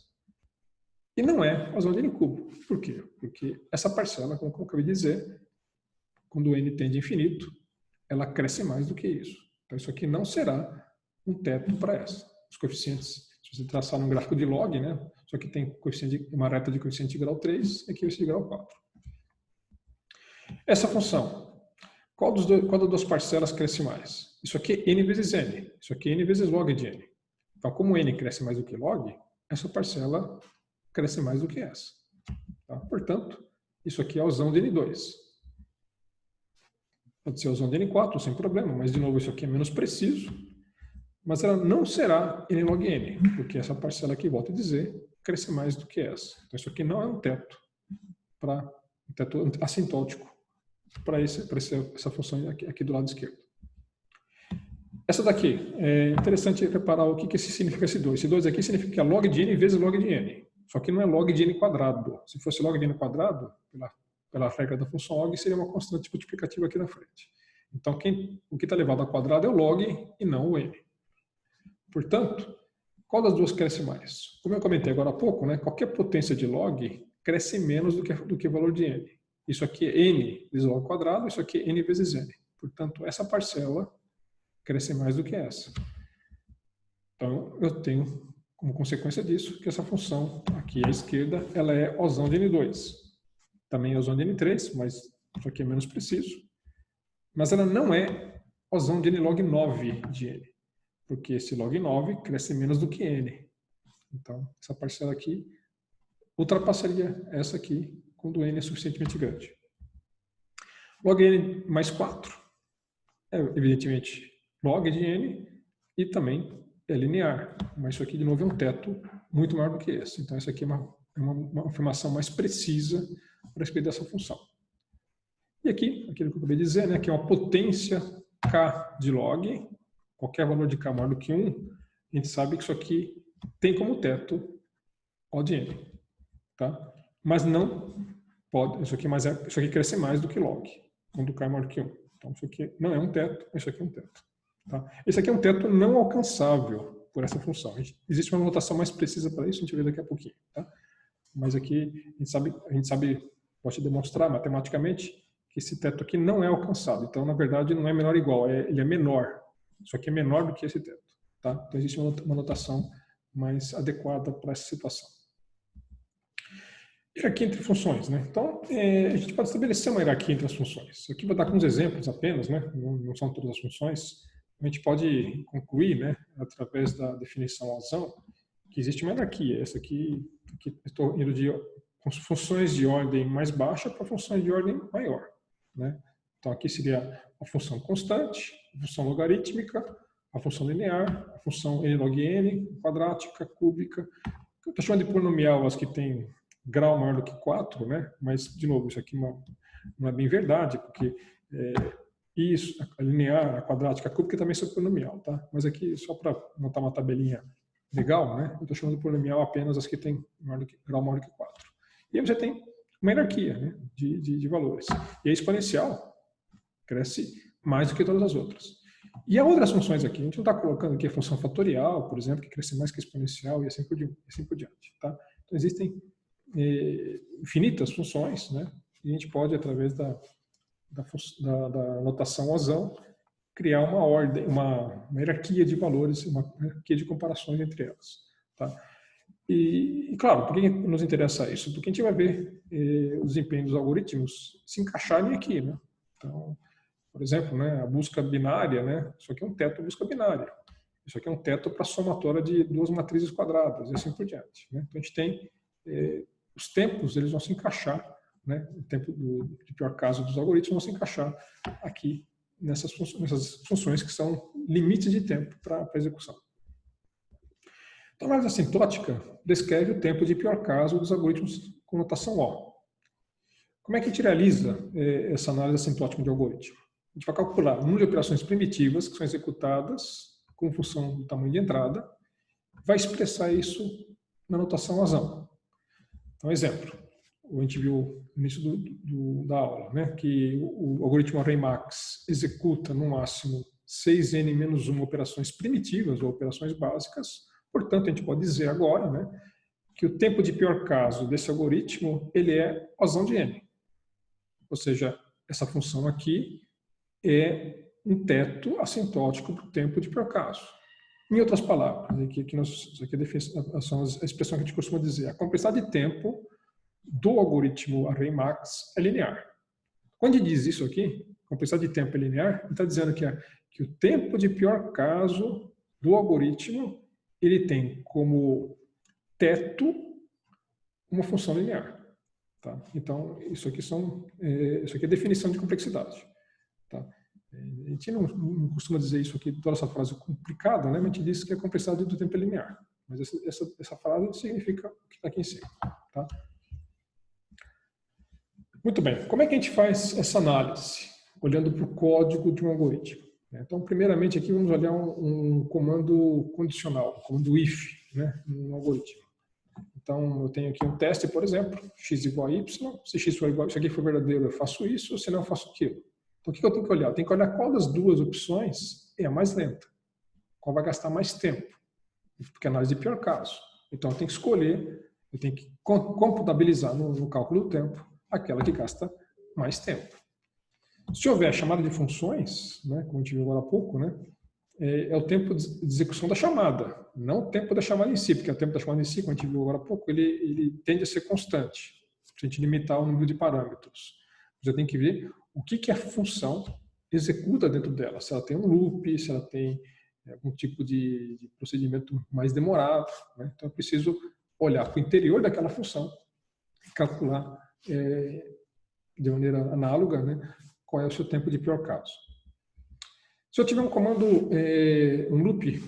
E não é ausão de n cubo. Por quê? Porque essa parcela, como eu acabei de dizer, quando o n tende a infinito, ela cresce mais do que isso. Então, isso aqui não será um teto para essa. Os coeficientes, se você traçar num gráfico de log, né? Isso aqui tem uma reta de coeficiente de grau 3 e aqui esse de grau 4. Essa função, qual das duas parcelas cresce mais? Isso aqui é n vezes n. Isso aqui é n vezes log de n. Então, como n cresce mais do que log, essa parcela cresce mais do que essa. Tá? Portanto, isso aqui é ausão de n2. Pode ser ausão de n4, sem problema, mas, de novo, isso aqui é menos preciso. Mas ela não será n log n, porque essa parcela aqui, volto a dizer, cresce mais do que essa. Então, isso aqui não é um teto assintótico para essa função aqui do lado esquerdo. Essa daqui, é interessante reparar o que significa esse 2. Esse 2 aqui significa log de n vezes log de n. Só que não é log de n quadrado. Se fosse log de n quadrado, pela regra da função log, seria uma constante multiplicativa aqui na frente. Então, o que está elevado ao quadrado é o log e não o n. Portanto, qual das duas cresce mais? Como eu comentei agora há pouco, né, qualquer potência de log cresce menos do que o valor de n. Isso aqui é n vezes log quadrado, isso aqui é n vezes n. Portanto, essa parcela cresce mais do que essa. Então, eu tenho, como consequência disso, que essa função aqui à esquerda, ela é ausão de n2. Também é ausão de n3, mas isso aqui é menos preciso. Mas ela não é ausão de n log 9 de n, porque esse log 9 cresce menos do que n. Então, essa parcela aqui ultrapassaria essa aqui quando n é suficientemente grande. Log n mais 4 é, evidentemente, log de n e também é linear. Mas isso aqui, de novo, é um teto muito maior do que esse. Então, essa aqui é uma afirmação mais precisa a respeito dessa função. E aqui, aquilo que eu acabei de dizer, né, que é uma potência k de log, qualquer valor de k maior do que 1, a gente sabe que isso aqui tem como teto O de n. Tá? Mas não pode, isso aqui cresce mais do que log, quando k é maior do que 1. Então isso aqui não é um teto, isso aqui é um teto. Tá? Esse aqui é um teto não alcançável por essa função. Existe uma notação mais precisa para isso, a gente vai ver daqui a pouquinho. Tá? Mas aqui a gente sabe, pode demonstrar matematicamente que esse teto aqui não é alcançado. Então, na verdade, não é menor ou igual, ele é menor. Isso aqui é menor do que esse teto. Tá? Então, existe uma notação mais adequada para essa situação. Hierarquia entre funções. Né? Então, a gente pode estabelecer uma hierarquia entre as funções. Aqui vou dar alguns exemplos apenas, né? Não são todas as funções. A gente pode concluir, né, através da definição razão, que existe uma hierarquia. Essa aqui estou indo de funções de ordem mais baixa para funções de ordem maior. Né? Então, aqui seria a função constante, a função logarítmica, a função linear, a função n log n, quadrática, cúbica. Eu estou chamando de polinomial as que têm grau maior do que 4, né? Mas, de novo, isso aqui não é bem verdade, porque isso, a linear, a quadrática, a cúbica também são polinomial, tá? Mas aqui, só para montar uma tabelinha legal, né? Eu estou chamando de polinomial apenas as que têm grau maior do que 4. E aí você tem uma hierarquia, né, de valores. E a exponencial cresce mais do que todas as outras. E há outras funções aqui. A gente não está colocando aqui a função fatorial, por exemplo, que cresce mais que a exponencial e assim por diante. Tá? Então, existem infinitas funções, né? E a gente pode, através da notação razão, criar uma ordem, uma hierarquia de valores, uma hierarquia de comparações entre elas. Tá? E, claro, por que nos interessa isso? Porque a gente vai ver o desempenho dos algoritmos se encaixarem aqui. Né? Então, por exemplo, né, a busca binária, né? Isso aqui é um teto busca binária. Isso aqui é um teto para somatória de duas matrizes quadradas, e assim por diante. Né? Então, a gente tem os tempos, eles vão se encaixar, né? O tempo de pior caso dos algoritmos vão se encaixar aqui nessas funções que são limites de tempo para execução. Então, a análise assintótica descreve o tempo de pior caso dos algoritmos com notação O. Como é que a gente realiza essa análise assintótica de algoritmo? A gente vai calcular o número de operações primitivas que são executadas com função do tamanho de entrada, vai expressar isso na notação razão. Então, exemplo, a gente viu no início da aula, né, que o algoritmo ArrayMax executa no máximo 6n-1 operações primitivas ou operações básicas. Portanto, a gente pode dizer agora, né, que o tempo de pior caso desse algoritmo ele é razão de n. Ou seja, essa função aqui é um teto assintótico para o tempo de pior caso. Em outras palavras, aqui a expressão que a gente costuma dizer, a complexidade de tempo do algoritmo ArrayMax é linear. Quando a gente diz isso aqui, complexidade de tempo é linear, ele está dizendo que o tempo de pior caso do algoritmo ele tem como teto uma função linear. Tá? Então, isso aqui é definição de complexidade. Tá? A gente não costuma dizer isso aqui, toda essa frase complicada, né? Mas a gente diz que a complexidade do tempo é linear. Mas essa frase significa o que está aqui em cima. Tá? Muito bem. Como é que a gente faz essa análise? Olhando para o código de um algoritmo. Então, primeiramente, aqui vamos olhar um comando condicional, um comando if, né? Um algoritmo. Então, eu tenho aqui um teste, por exemplo, x igual a y. Se x for igual, isso aqui for verdadeiro, eu faço isso, se não, eu faço aquilo. Então, o que eu tenho que olhar? Eu tenho que olhar qual das duas opções é a mais lenta. Qual vai gastar mais tempo. Porque é análise de pior caso. Então, eu tenho que escolher, eu tenho que computabilizar no cálculo do tempo aquela que gasta mais tempo. Se houver chamada de funções, né, como a gente viu agora há pouco, né, é o tempo de execução da chamada, não o tempo da chamada em si, porque o tempo da chamada em si, como a gente viu agora há pouco, ele tende a ser constante, se a gente limitar o número de parâmetros. Você tem que ver o que a função executa dentro dela, se ela tem um loop, se ela tem algum tipo de procedimento mais demorado. Né? Então, eu preciso olhar para o interior daquela função e calcular de maneira análoga, né, qual é o seu tempo de pior caso. Se eu tiver um comando, um loop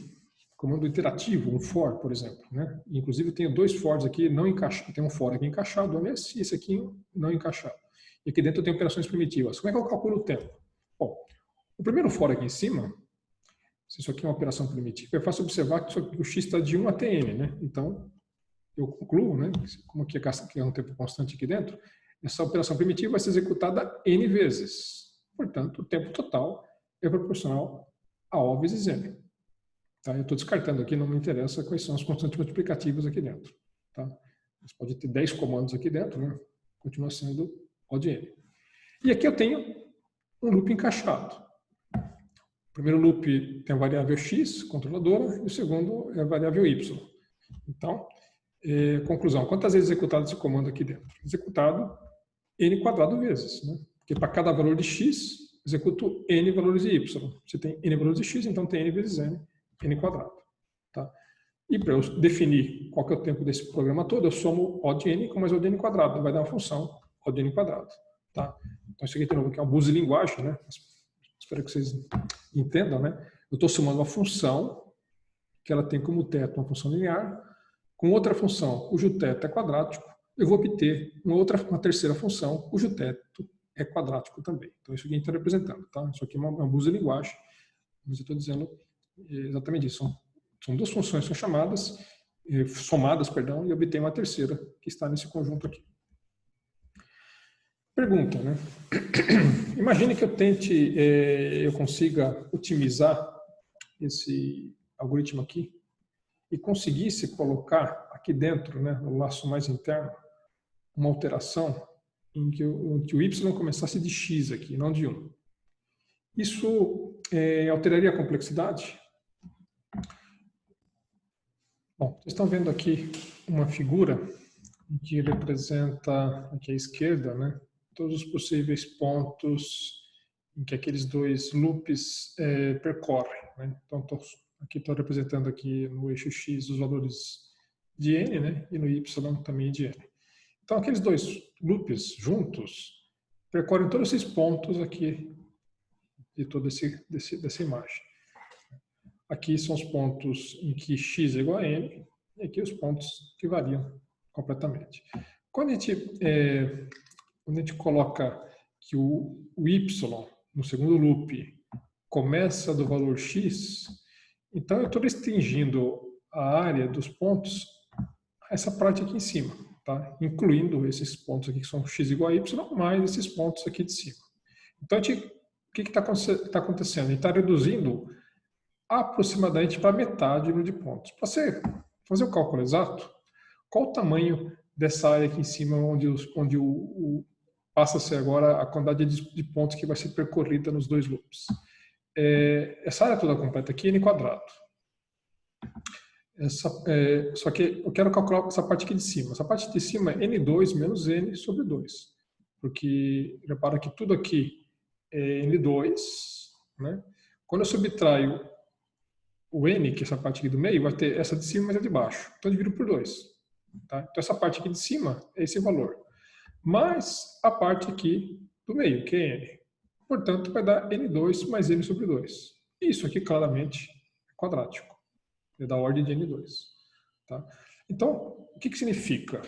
comando iterativo, um for, por exemplo, né? Inclusive, eu tenho dois fors aqui não encaixados. Tem um for aqui encaixado, e esse aqui não encaixado. E aqui dentro eu tenho operações primitivas. Como é que eu calculo o tempo? Bom, o primeiro for aqui em cima, se isso aqui é uma operação primitiva, é fácil observar que o x está de 1 até n, né? Então, eu concluo, né? Como aqui é um tempo constante aqui dentro, essa operação primitiva vai ser executada n vezes. Portanto, o tempo total é proporcional a O vezes n. Tá? Eu estou descartando aqui, não me interessa quais são as constantes multiplicativas aqui dentro. Tá? Você pode ter 10 comandos aqui dentro, né? Continua sendo O de n. E aqui eu tenho um loop encaixado. O primeiro loop tem a variável x, controladora, e o segundo é a variável y. Então, conclusão, quantas vezes executado esse comando aqui dentro? Executado n quadrado vezes, né? Porque para cada valor de x, executo n valores de y. Se tem n valores de x, então tem n vezes n quadrado. Tá? E para eu definir qual que é o tempo desse programa todo, eu somo O de n com mais O de n quadrado. Vai dar uma função O de n quadrado. Tá? Então isso aqui, de novo, que é um abuso de linguagem, né? Espero que vocês entendam, né? Eu estou somando uma função que ela tem como teto uma função linear, com outra função cujo teto é quadrático, eu vou obter uma terceira função cujo teto é quadrático também. Então isso aqui a gente está representando. Tá? Isso aqui é um abuso de linguagem, mas eu estou dizendo exatamente isso. São duas funções que são somadas, e obtém uma terceira que está nesse conjunto aqui. Pergunta, né? Imagine que eu consiga otimizar esse algoritmo aqui e conseguisse colocar aqui dentro, né, no laço mais interno, uma alteração em que o y começasse de x aqui, não de 1. Isso alteraria a complexidade? Bom, vocês estão vendo aqui uma figura que representa aqui à esquerda, né, todos os possíveis pontos em que aqueles dois loops percorrem. Né? Então, aqui estou representando aqui no eixo x os valores de n, né, e no y também de n. Então, aqueles dois loops juntos percorrem todos esses pontos aqui de toda dessa imagem. Aqui são os pontos em que x é igual a n, e aqui os pontos que variam completamente. Quando a gente coloca que o y no segundo loop começa do valor x, então eu estou restringindo a área dos pontos a essa parte aqui em cima, tá? Incluindo esses pontos aqui que são x igual a y, mais esses pontos aqui de cima. Então, o que está acontecendo? A gente está reduzindo aproximadamente para metade o número de pontos. Para você fazer o cálculo exato, qual o tamanho dessa área aqui em cima, onde passa a ser agora a quantidade de pontos que vai ser percorrida nos dois loops? Essa área toda completa aqui é n quadrado. Só que eu quero calcular essa parte aqui de cima. Essa parte de cima é n2 menos n sobre 2. Porque, repara que tudo aqui é n2, né? Quando eu subtraio o n, que é essa parte aqui do meio, vai ter essa de cima mais a de baixo. Então eu divido por 2. Tá? Então essa parte aqui de cima é esse valor. Mais a parte aqui do meio, que é n. Portanto, vai dar n2 mais n sobre 2. Isso aqui claramente é quadrático. É da ordem de n2. Tá? Então, o que significa?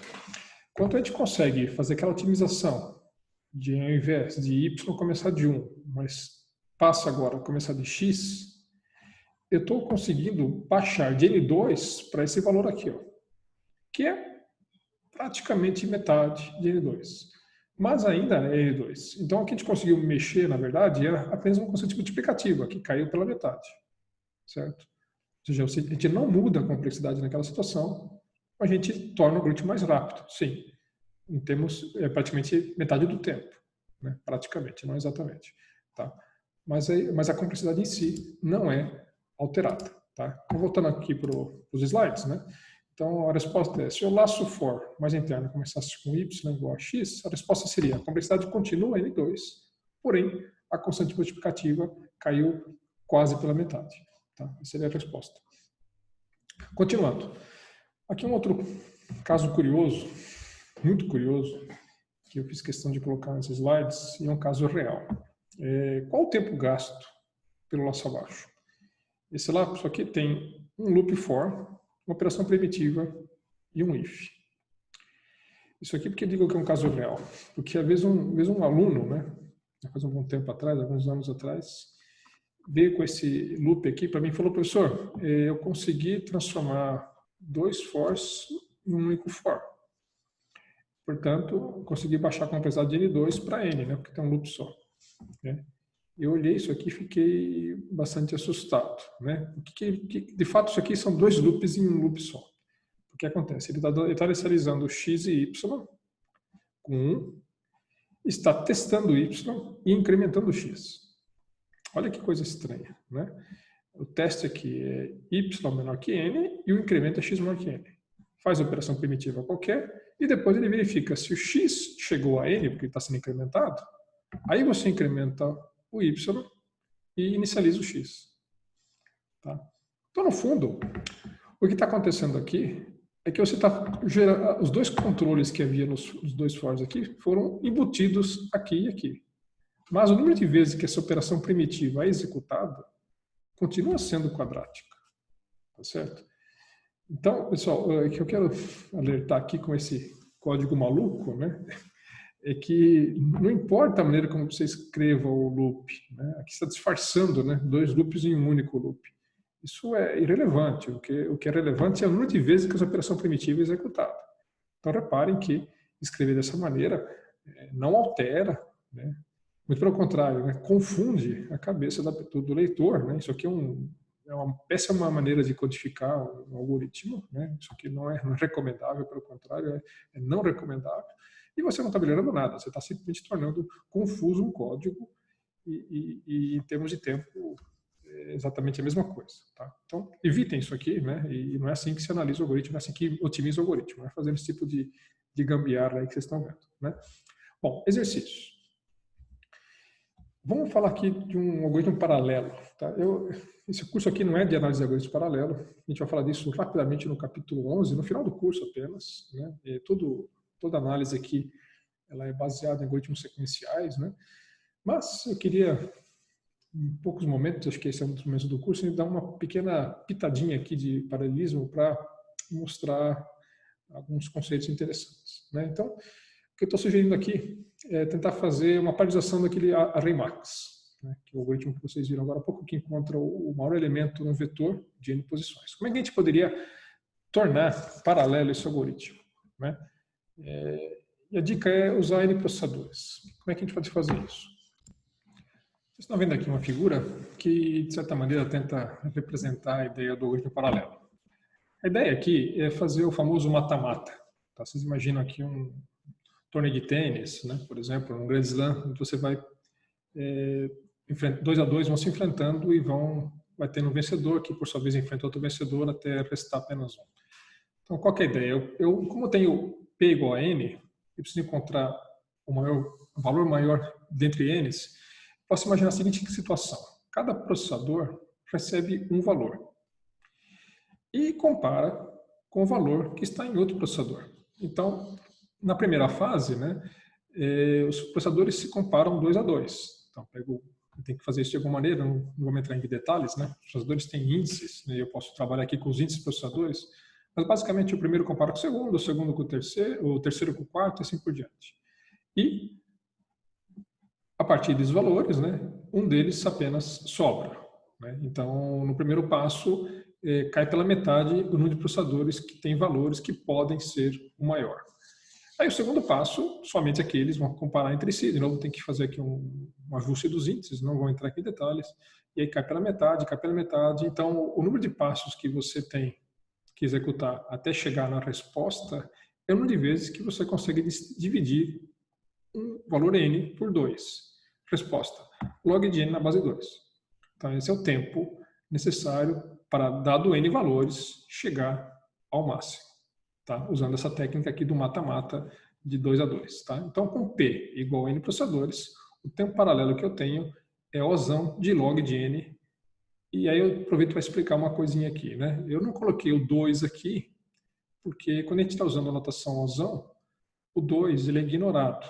Quando a gente consegue fazer aquela otimização de, ao invés de y começar de 1, mas passa agora a começar de x, eu estou conseguindo baixar de n2 para esse valor aqui, ó, que é praticamente metade de n2. Mas ainda é n2. Então, o que a gente conseguiu mexer, na verdade, é apenas uma constante multiplicativa, que caiu pela metade. Certo? Ou seja, a gente não muda a complexidade naquela situação, a gente torna o algoritmo mais rápido, sim. Em termos, praticamente metade do tempo. Né? Praticamente, não exatamente. Tá? Mas a complexidade em si não é alterada. Tá? Então, voltando aqui para os slides, né? Então, a resposta é, se o laço for mais interno começasse com y igual a x, a resposta seria, a complexidade continua em n2, porém, a constante multiplicativa caiu quase pela metade. Tá? Essa seria a resposta. Continuando. Aqui um outro caso curioso, muito curioso, que eu fiz questão de colocar nesses slides, e é um caso real. Qual o tempo gasto pelo laço abaixo? Esse lá, isso aqui tem um loop for, uma operação primitiva e um if. Isso aqui porque eu digo que é um caso real. Porque às vezes um aluno, né, faz um bom tempo atrás, alguns anos atrás, veio com esse loop aqui para mim e falou: professor, eu consegui transformar dois fors em um único for. Portanto, consegui baixar a complexidade de N2 para N, né, porque tem um loop só. Né? Eu olhei isso aqui e fiquei bastante assustado. Né? De fato, isso aqui são dois loops em um loop só. O que acontece? Ele está inicializando x e y com 1, está testando y e incrementando x. Olha que coisa estranha. Né? O teste aqui é y menor que n e o incremento é x menor que n. Faz a operação primitiva qualquer e depois ele verifica se o x chegou a n, porque está sendo incrementado, aí você incrementa o y e inicializa o x. Tá? Então, no fundo, o que está acontecendo aqui é que você está gerando os dois controles que havia nos dois fors aqui foram embutidos aqui e aqui. Mas o número de vezes que essa operação primitiva é executada continua sendo quadrática. Tá certo? Então, pessoal, o que eu quero alertar aqui com esse código maluco, né, é que não importa a maneira como você escreva o loop, né, aqui está disfarçando, né, dois loops em um único loop. Isso é irrelevante. O que é relevante é o número de vezes que essa operação primitiva é executada. Então, reparem que escrever dessa maneira não altera, né, muito pelo contrário, né, confunde a cabeça do leitor. Né, isso aqui é uma péssima maneira de codificar um algoritmo, né? Isso aqui não é recomendável, pelo contrário, é não recomendável. E você não está melhorando nada, você está simplesmente tornando confuso um código e em termos de tempo, é exatamente a mesma coisa. Tá? Então, evitem isso aqui, né? E não é assim que se analisa o algoritmo, não é assim que otimiza o algoritmo, não é fazendo esse tipo de gambiarra aí que vocês estão vendo. Né? Bom, exercícios. Vamos falar aqui de um algoritmo paralelo. Tá? Esse curso aqui não é de análise de algoritmo paralelo. A gente vai falar disso rapidamente no capítulo 11, no final do curso apenas. Né? Toda análise aqui ela é baseada em algoritmos sequenciais. Né? Mas eu queria, em poucos momentos, acho que esse é um dos momentos do curso, dar uma pequena pitadinha aqui de paralelismo para mostrar alguns conceitos interessantes. Né? Então, o que eu estou sugerindo aqui é tentar fazer uma paralisação daquele array max, né, que é o algoritmo que vocês viram agora há pouco, que encontra o maior elemento num vetor de n posições. Como é que a gente poderia tornar paralelo esse algoritmo? Né? E a dica é usar n processadores. Como é que a gente pode fazer isso? Vocês estão vendo aqui uma figura que, de certa maneira, tenta representar a ideia do algoritmo paralelo. A ideia aqui é fazer o famoso mata-mata. Tá? Vocês imaginam aqui um torneio de tênis, né? Por exemplo, um Grand Slam, onde você vai 2 a 2 vão se enfrentando e vai tendo um vencedor que por sua vez enfrenta outro vencedor até restar apenas um. Então, qual que é a ideia? Como eu tenho P igual a N, eu preciso encontrar o valor maior dentre N's, posso imaginar a seguinte situação. Cada processador recebe um valor e compara com o valor que está em outro processador. Então, na primeira fase, né, os processadores se comparam 2 a 2. Então, tem que fazer isso de alguma maneira, não vou entrar em detalhes, né? Os processadores têm índices, né, eu posso trabalhar aqui com os índices processadores, mas basicamente o primeiro compara com o segundo com o terceiro com o quarto e assim por diante. E, a partir desses valores, né, um deles apenas sobra. Né? Então, no primeiro passo, cai pela metade o número de processadores que têm valores que podem ser o maior. Aí o segundo passo, somente aqueles vão comparar entre si. De novo, tem que fazer aqui um ajuste dos índices, não vou entrar aqui em detalhes. E aí cai pela metade, cai pela metade. Então, o número de passos que você tem que executar até chegar na resposta é o número de vezes que você consegue dividir um valor n por 2. Resposta, log de n na base 2. Então, esse é o tempo necessário para, dado n valores, chegar ao máximo. Tá? Usando essa técnica aqui do mata-mata de 2 a 2. Tá? Então, com P igual a n processadores, o tempo paralelo que eu tenho é Ozão de log de n. E aí eu aproveito para explicar uma coisinha aqui. Né? Eu não coloquei o 2 aqui, porque quando a gente está usando a notação Ozão, o 2 ele é ignorado.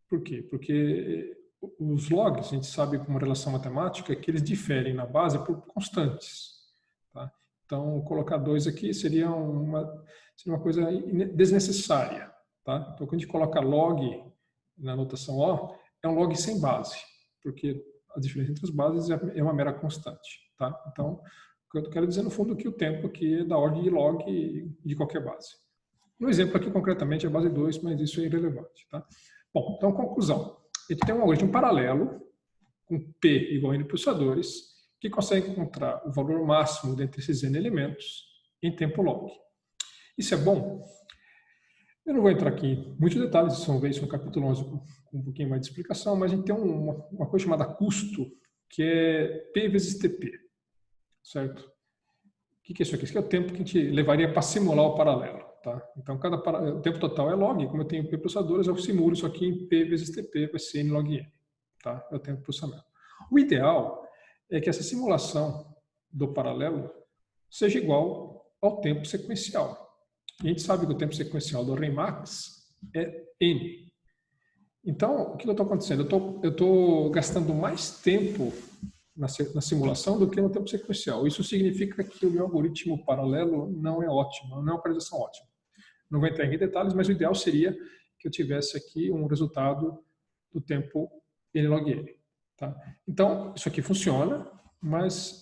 Por quê? Porque os logs, a gente sabe como relação matemática, que eles diferem na base por constantes. tá? Então, colocar 2 aqui seria uma coisa desnecessária, tá? Então, quando a gente coloca log na notação O, é um log sem base, porque a diferença entre as bases é uma mera constante, tá? Então, o que eu quero dizer, no fundo, é que o tempo aqui é da ordem de log de qualquer base. No exemplo aqui, concretamente, é base 2, mas isso é irrelevante, tá? Bom, então, conclusão. A gente tem um algoritmo paralelo, com P igual a N processadores, que consegue encontrar o valor máximo dentre esses N elementos em tempo log. Isso é bom? Eu não vou entrar aqui em muitos detalhes, vocês vão ver isso no capítulo 11 com um pouquinho mais de explicação, mas a gente tem uma coisa chamada custo, que é P vezes TP, certo? O que é isso aqui? Isso aqui é o tempo que a gente levaria para simular o paralelo, tá? Então, o tempo total é log, como eu tenho P processadores, eu simulo isso aqui em P vezes TP, vai ser N log N, tá? É o tempo de processamento. O ideal é que essa simulação do paralelo seja igual ao tempo sequencial. E a gente sabe que o tempo sequencial do array max é N. Então, o que está acontecendo? Eu estou gastando mais tempo na simulação do que no tempo sequencial. Isso significa que o meu algoritmo paralelo não é ótimo, não é uma paralisação ótima. Não vou entrar em detalhes, mas o ideal seria que eu tivesse aqui um resultado do tempo N log N. Tá? Então, isso aqui funciona, mas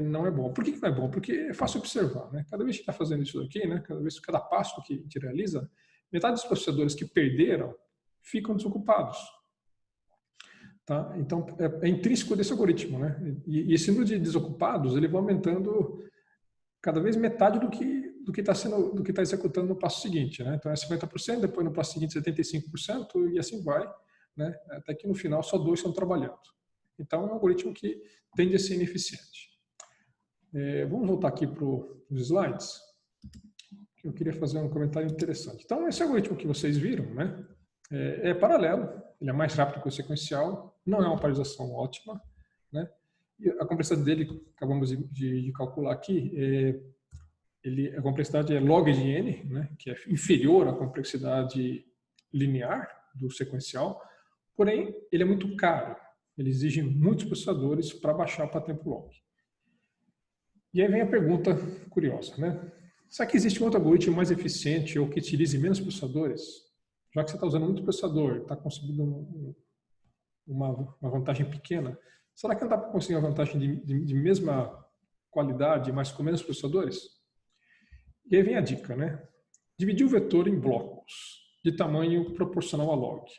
não é bom. Por que não é bom? Porque é fácil observar. Né? Cada vez que está fazendo isso aqui, né? Cada passo que a gente realiza, metade dos processadores que perderam ficam desocupados. Tá? Então, é intrínseco desse algoritmo. Né? E esse número de desocupados ele vai aumentando cada vez metade do que está executando no passo seguinte. Né? Então, é 50%, depois no passo seguinte 75%, e assim vai, né? Até que no final só 2 estão trabalhando. Então, é um algoritmo que tende a ser ineficiente. Vamos voltar aqui para os slides, que eu queria fazer um comentário interessante. Então, esse algoritmo que vocês viram, né, é paralelo, ele é mais rápido que o sequencial, não é uma paralisação ótima, né, e a complexidade dele, acabamos de calcular aqui, a complexidade é log de n, né, que é inferior à complexidade linear do sequencial, porém, ele é muito caro. Ele exige muitos processadores para baixar para tempo log. E aí vem a pergunta curiosa, né? Será que existe um outro algoritmo mais eficiente ou que utilize menos processadores? Já que você está usando muito processador, está conseguindo uma vantagem pequena, será que não dá para conseguir uma vantagem de mesma qualidade, mas com menos processadores? E aí vem a dica, né? Dividir o vetor em blocos de tamanho proporcional a log.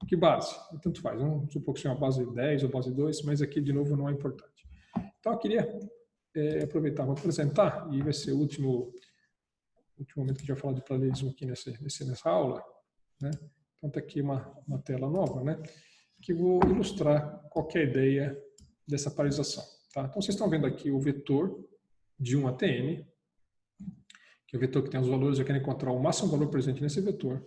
Que base? Tanto faz, vamos supor que seja uma base 10 ou base 2, mas aqui, de novo, não é importante. Então, eu queria aproveitar para apresentar, e vai ser o último momento que a gente vai falar de paralelismo aqui nessa aula, né? Então, está aqui uma tela nova, né? Que vou ilustrar qual é a ideia dessa paralisação. Tá? Então, vocês estão vendo aqui o vetor de 1 até n, que é o vetor que tem os valores, eu quero encontrar o máximo valor presente nesse vetor.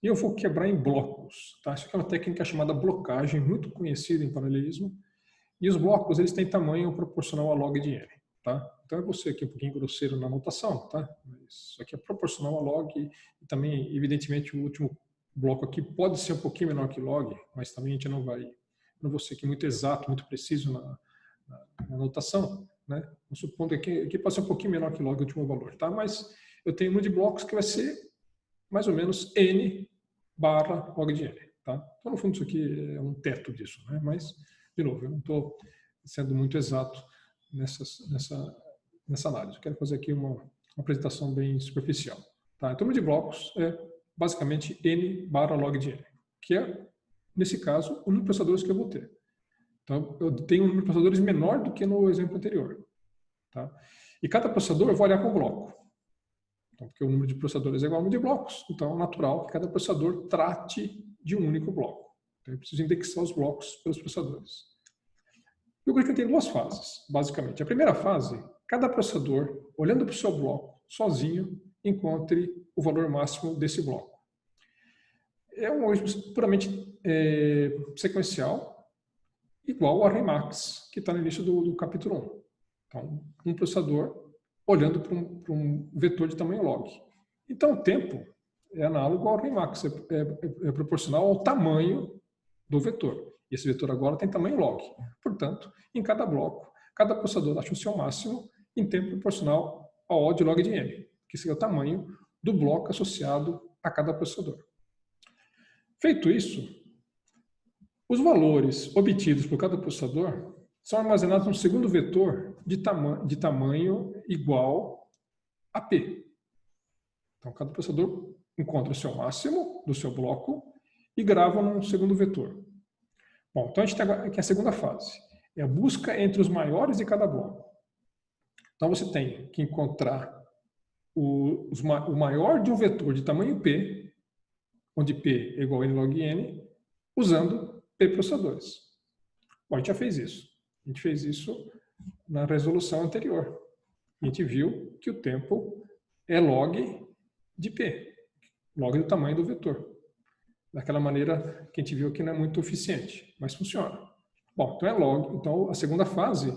E eu vou quebrar em blocos. Tá? Isso aqui é uma técnica chamada blocagem, muito conhecida em paralelismo. E os blocos eles têm tamanho proporcional a log de n. Tá? Então eu vou ser aqui um pouquinho grosseiro na anotação. Tá? Isso aqui é proporcional a log. E também, evidentemente, o último bloco aqui pode ser um pouquinho menor que log, mas também a gente não vou ser aqui muito exato, muito preciso na anotação. Né? Supondo que aqui pode ser um pouquinho menor que log o último valor. Tá? Mas eu tenho um número de blocos que vai ser mais ou menos n barra log de n. Tá? Então, no fundo, isso aqui é um teto disso. Né? Mas, de novo, eu não estou sendo muito exato nessa análise. Eu quero fazer aqui uma apresentação bem superficial. Tá? Então, o número de blocos é basicamente n barra log de n, que é, nesse caso, o número de processadores que eu vou ter. Então, eu tenho um número de processadores menor do que no exemplo anterior. Tá? E cada processador eu vou olhar com bloco. Então, porque o número de processadores é igual ao número de blocos, então é natural que cada processador trate de um único bloco. Então, eu preciso indexar os blocos pelos processadores. E o algoritmo tem 2 fases, basicamente. A primeira fase, cada processador, olhando para o seu bloco, sozinho, encontre o valor máximo desse bloco. É um algoritmo puramente sequencial, igual ao array max, que está no início do capítulo 1. Então, um processador olhando para um vetor de tamanho log. Então, o tempo é análogo ao array max, é proporcional ao tamanho do vetor. E esse vetor agora tem tamanho log. Portanto, em cada bloco, cada processador acha o seu máximo em tempo proporcional ao O de log de n, que seria o tamanho do bloco associado a cada processador. Feito isso, os valores obtidos por cada processador são armazenados no segundo vetor de tamanho igual a P. Então, cada processador encontra o seu máximo do seu bloco e grava num segundo vetor. Bom, então a gente tem aqui a segunda fase. É a busca entre os maiores de cada bloco. Então, você tem que encontrar o maior de um vetor de tamanho P, onde P é igual a N log N, usando P processadores. Bom, a gente já fez isso. A gente fez isso na resolução anterior. A gente viu que o tempo é log de P, log do tamanho do vetor. Daquela maneira que a gente viu que não é muito eficiente, mas funciona. Bom, então é log. Então a segunda fase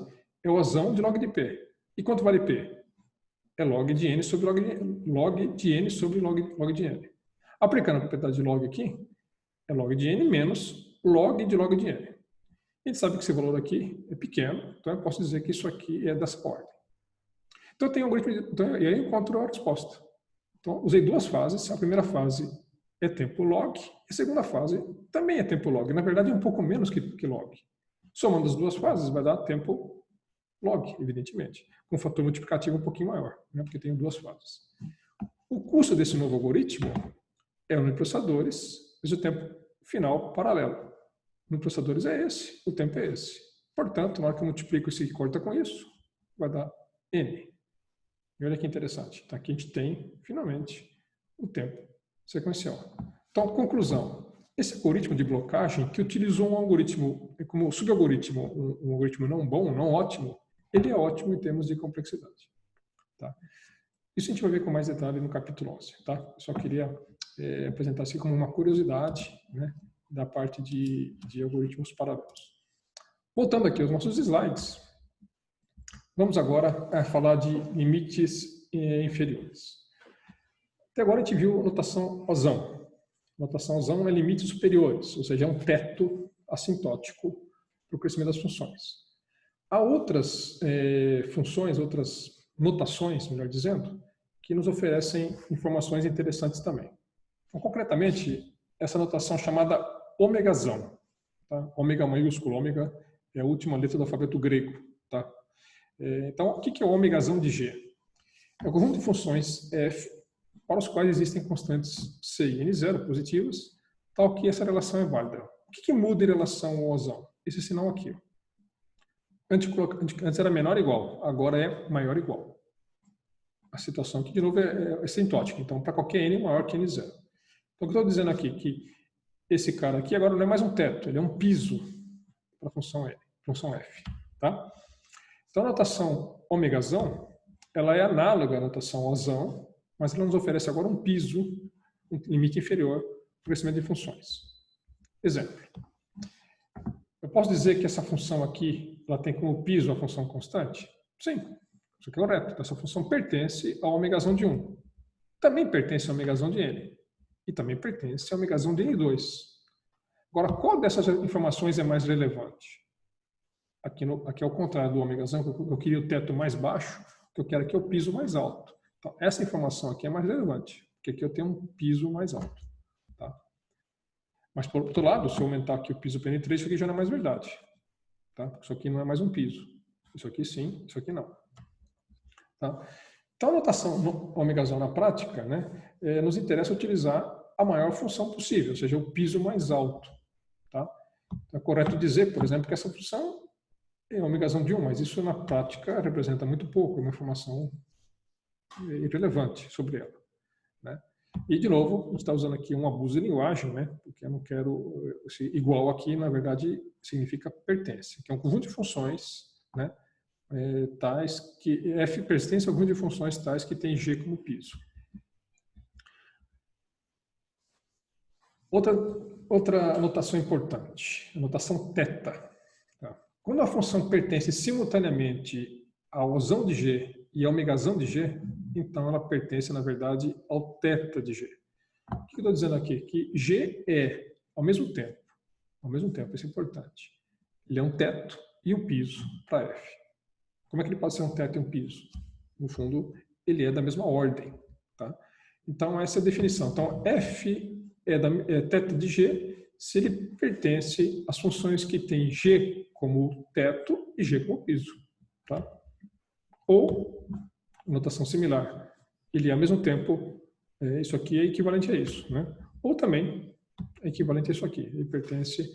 é o Ozão de log de P. E quanto vale P? É log de N sobre log de N sobre log de N. Aplicando a propriedade de log aqui, é log de N menos log de N. A gente sabe que esse valor aqui é pequeno, então eu posso dizer que isso aqui é dessa ordem. Então eu tenho um algoritmo, e aí eu encontro a resposta. Então usei duas fases. A primeira fase é tempo log, e a segunda fase também é tempo log. Na verdade é um pouco menos que log. Somando as duas fases vai dar tempo log, evidentemente, com um fator multiplicativo um pouquinho maior, né, porque tem duas fases. O custo desse novo algoritmo é o processadores, mas o tempo final paralelo. No processadores é esse, o tempo é esse. Portanto, na hora que eu multiplico isso e corta com isso, vai dar N. E olha que interessante. Então, aqui a gente tem, finalmente, o tempo sequencial. Então, conclusão. Esse algoritmo de blocagem, que utilizou um algoritmo, como subalgoritmo, um algoritmo não bom, não ótimo, ele é ótimo em termos de complexidade. Tá? Isso a gente vai ver com mais detalhe no capítulo 11. Tá? Eu só queria apresentar assim como uma curiosidade, né, da parte de algoritmos paralelos. Voltando aqui aos nossos slides, vamos agora falar de limites inferiores. Até agora a gente viu a notação Ozão. A notação Ozão é limites superiores, ou seja, é um teto assintótico para o crescimento das funções. Há outras funções, outras notações, melhor dizendo, que nos oferecem informações interessantes também. Então, concretamente, essa notação chamada ômegazão. Tá? Ômega maiúsculo, ômega é a última letra do alfabeto grego. Tá? Então, o que é o ômegazão de G? É o conjunto de funções f para os quais existem constantes c e n0 positivas, tal que essa relação é válida. O que muda em relação ao Ozão? Esse sinal aqui. Antes era menor ou igual, agora é maior ou igual. A situação aqui, de novo, é sintótica. Então, para qualquer n maior que n0. Então, o que eu estou dizendo aqui? Que esse cara aqui agora não é mais um teto, ele é um piso para a função f. Tá? Então, a notação ômegazão, ela é análoga à notação Ozão, mas ela nos oferece agora um piso, um limite inferior para o crescimento de funções. Exemplo. Eu posso dizer que essa função aqui, ela tem como piso a função constante? Sim, isso aqui é correto. Então, essa função pertence ao ômegazão de 1. Também pertence ao ômegazão de n. E também pertence ao ômegazão de n2. Agora, qual dessas informações é mais relevante? Aqui é o contrário do ômegazão, eu queria o teto mais baixo, que eu quero aqui é o piso mais alto. Então, essa informação aqui é mais relevante, porque aqui eu tenho um piso mais alto. Tá? Mas, por outro lado, se eu aumentar aqui o piso para N3, isso aqui já não é mais verdade. Tá? Isso aqui não é mais um piso. Isso aqui sim, isso aqui não. Tá? Então, a notação ômegazão na prática, né, nos interessa utilizar a maior função possível, ou seja, o piso mais alto. Tá? Então, é correto dizer, por exemplo, que essa função é ômegazão de 1, mas isso na prática representa muito pouco, é uma informação irrelevante sobre ela. Né? E, de novo, a gente está usando aqui um abuso de linguagem, né? Porque eu não quero... igual aqui, na verdade, significa pertence, que é um conjunto de funções, né? Tais que... F pertence a um conjunto de funções tais que tem G como piso. Outra notação importante, a notação θ. Tá? Quando a função pertence simultaneamente ao Ozão de G e ao ômegazão de G, então ela pertence, na verdade, ao θ de G. O que eu estou dizendo aqui? Que G é, ao mesmo tempo, isso é importante, ele é um teto e um piso para F. Como é que ele pode ser um teto e um piso? No fundo, ele é da mesma ordem. Tá? Então, essa é a definição. Então, F é teto de G se ele pertence às funções que têm G como teto e G como piso. Tá? Ou, notação similar, ele ao mesmo tempo, isso aqui é equivalente a isso. Né? Ou também é equivalente a isso aqui. Ele pertence...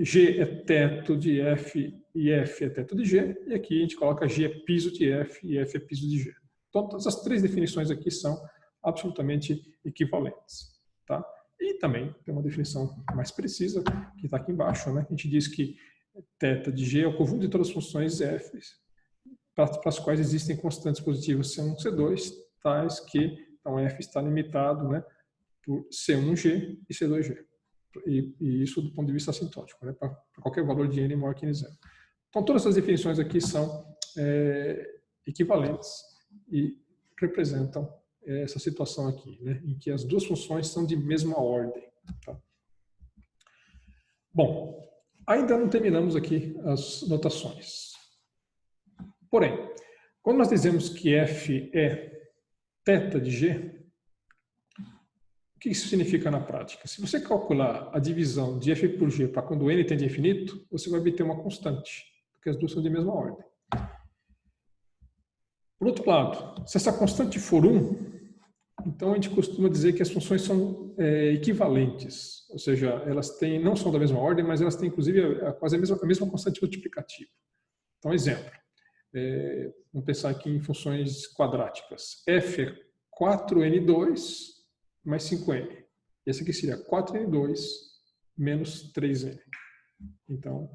G é teto de F e F é teto de G, e aqui a gente coloca G é piso de F e F é piso de G. Então, todas as três definições aqui são absolutamente equivalentes. Tá? E também tem uma definição mais precisa, que está aqui embaixo. Né? A gente diz que θ de G é o conjunto de todas as funções F para as quais existem constantes positivas C1 e C2, tais que então, F está limitado, né, por C1G e C2G. E isso do ponto de vista assintótico, né, para qualquer valor de n maior que n zero. Então, todas essas definições aqui são equivalentes e representam essa situação aqui, né, em que as duas funções são de mesma ordem. Tá? Bom, ainda não terminamos aqui as notações. Porém, quando nós dizemos que f é θ de g, o que isso significa na prática? Se você calcular a divisão de f por g para quando n tende a infinito, você vai obter uma constante, porque as duas são de mesma ordem. Por outro lado, se essa constante for 1, então a gente costuma dizer que as funções são equivalentes, ou seja, elas não são da mesma ordem, mas elas têm inclusive quase a mesma constante multiplicativa. Então, exemplo, vamos pensar aqui em funções quadráticas. F é 4n2 mais 5n. Esse aqui seria 4n2 menos 3n. Então,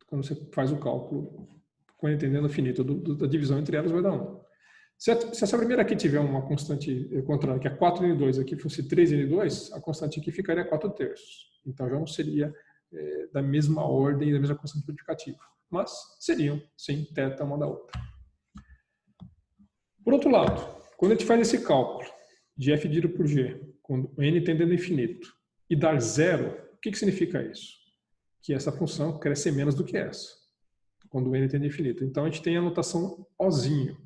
quando você faz o cálculo, com entendendo infinito da divisão entre elas, vai dar 1. Se essa primeira aqui tiver uma constante contrária, que é 4n2, aqui fosse 3n2, a constante aqui ficaria 4 terços. Então, já não seria da mesma ordem, da mesma constante multiplicativa. Mas seriam, sim, θ uma da outra. Por outro lado, quando a gente faz esse cálculo de f dividido por g, quando n tendendo a infinito, e dar zero, o que significa isso? Que essa função cresce menos do que essa, quando n tende a infinito. Então, a gente tem a notação Ozinho.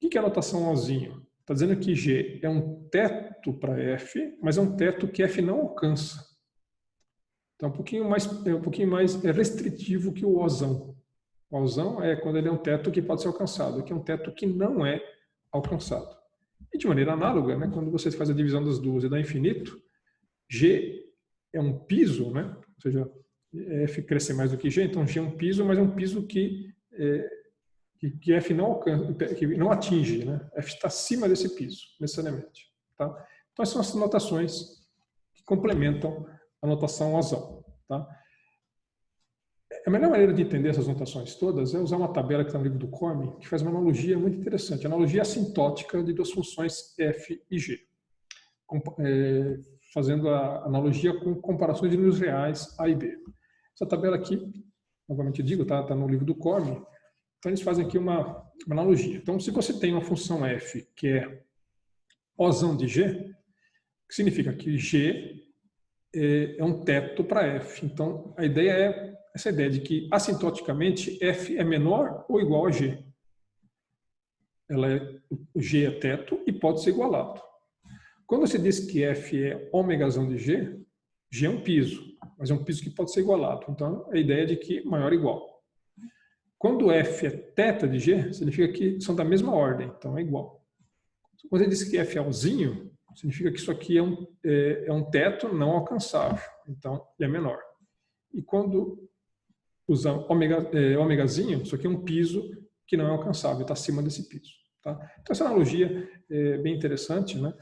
O que é a notação Ozinho? Está dizendo que g é um teto para f, mas é um teto que f não alcança. Então, um pouquinho mais restritivo que o Ozão. O Ozão é quando ele é um teto que pode ser alcançado, que é um teto que não é alcançado. E de maneira análoga, né, quando você faz a divisão das duas e dá infinito, G é um piso, né, ou seja, F cresce mais do que G, então G é um piso, mas é um piso que F não alcança, que não atinge, né? F está acima desse piso, necessariamente. Tá? Então, essas são as notações que complementam a notação Ozão. Tá? A melhor maneira de entender essas notações todas é usar uma tabela que está no livro do Corme, que faz uma analogia muito interessante, a analogia assintótica de duas funções f e g, fazendo a analogia com comparações de números reais a e b. Essa tabela aqui, novamente digo, está no livro do Corme, então eles fazem aqui uma analogia. Então, se você tem uma função f que é Ozão de g, que significa que g é um teto para f. Então, a ideia é essa ideia de que, assintoticamente, f é menor ou igual a g. G é teto e pode ser igualado. Quando você diz que f é ômegazão de g, g é um piso, mas é um piso que pode ser igualado. Então, a ideia é de que maior ou igual. Quando f é θ de g, significa que são da mesma ordem, então é igual. Quando você diz que f é Ozinho, significa que isso aqui é um teto não alcançável, então é menor. E quando usa ômegazinho, isso aqui é um piso que não é alcançável, está acima desse piso. Tá? Então essa analogia é bem interessante, né?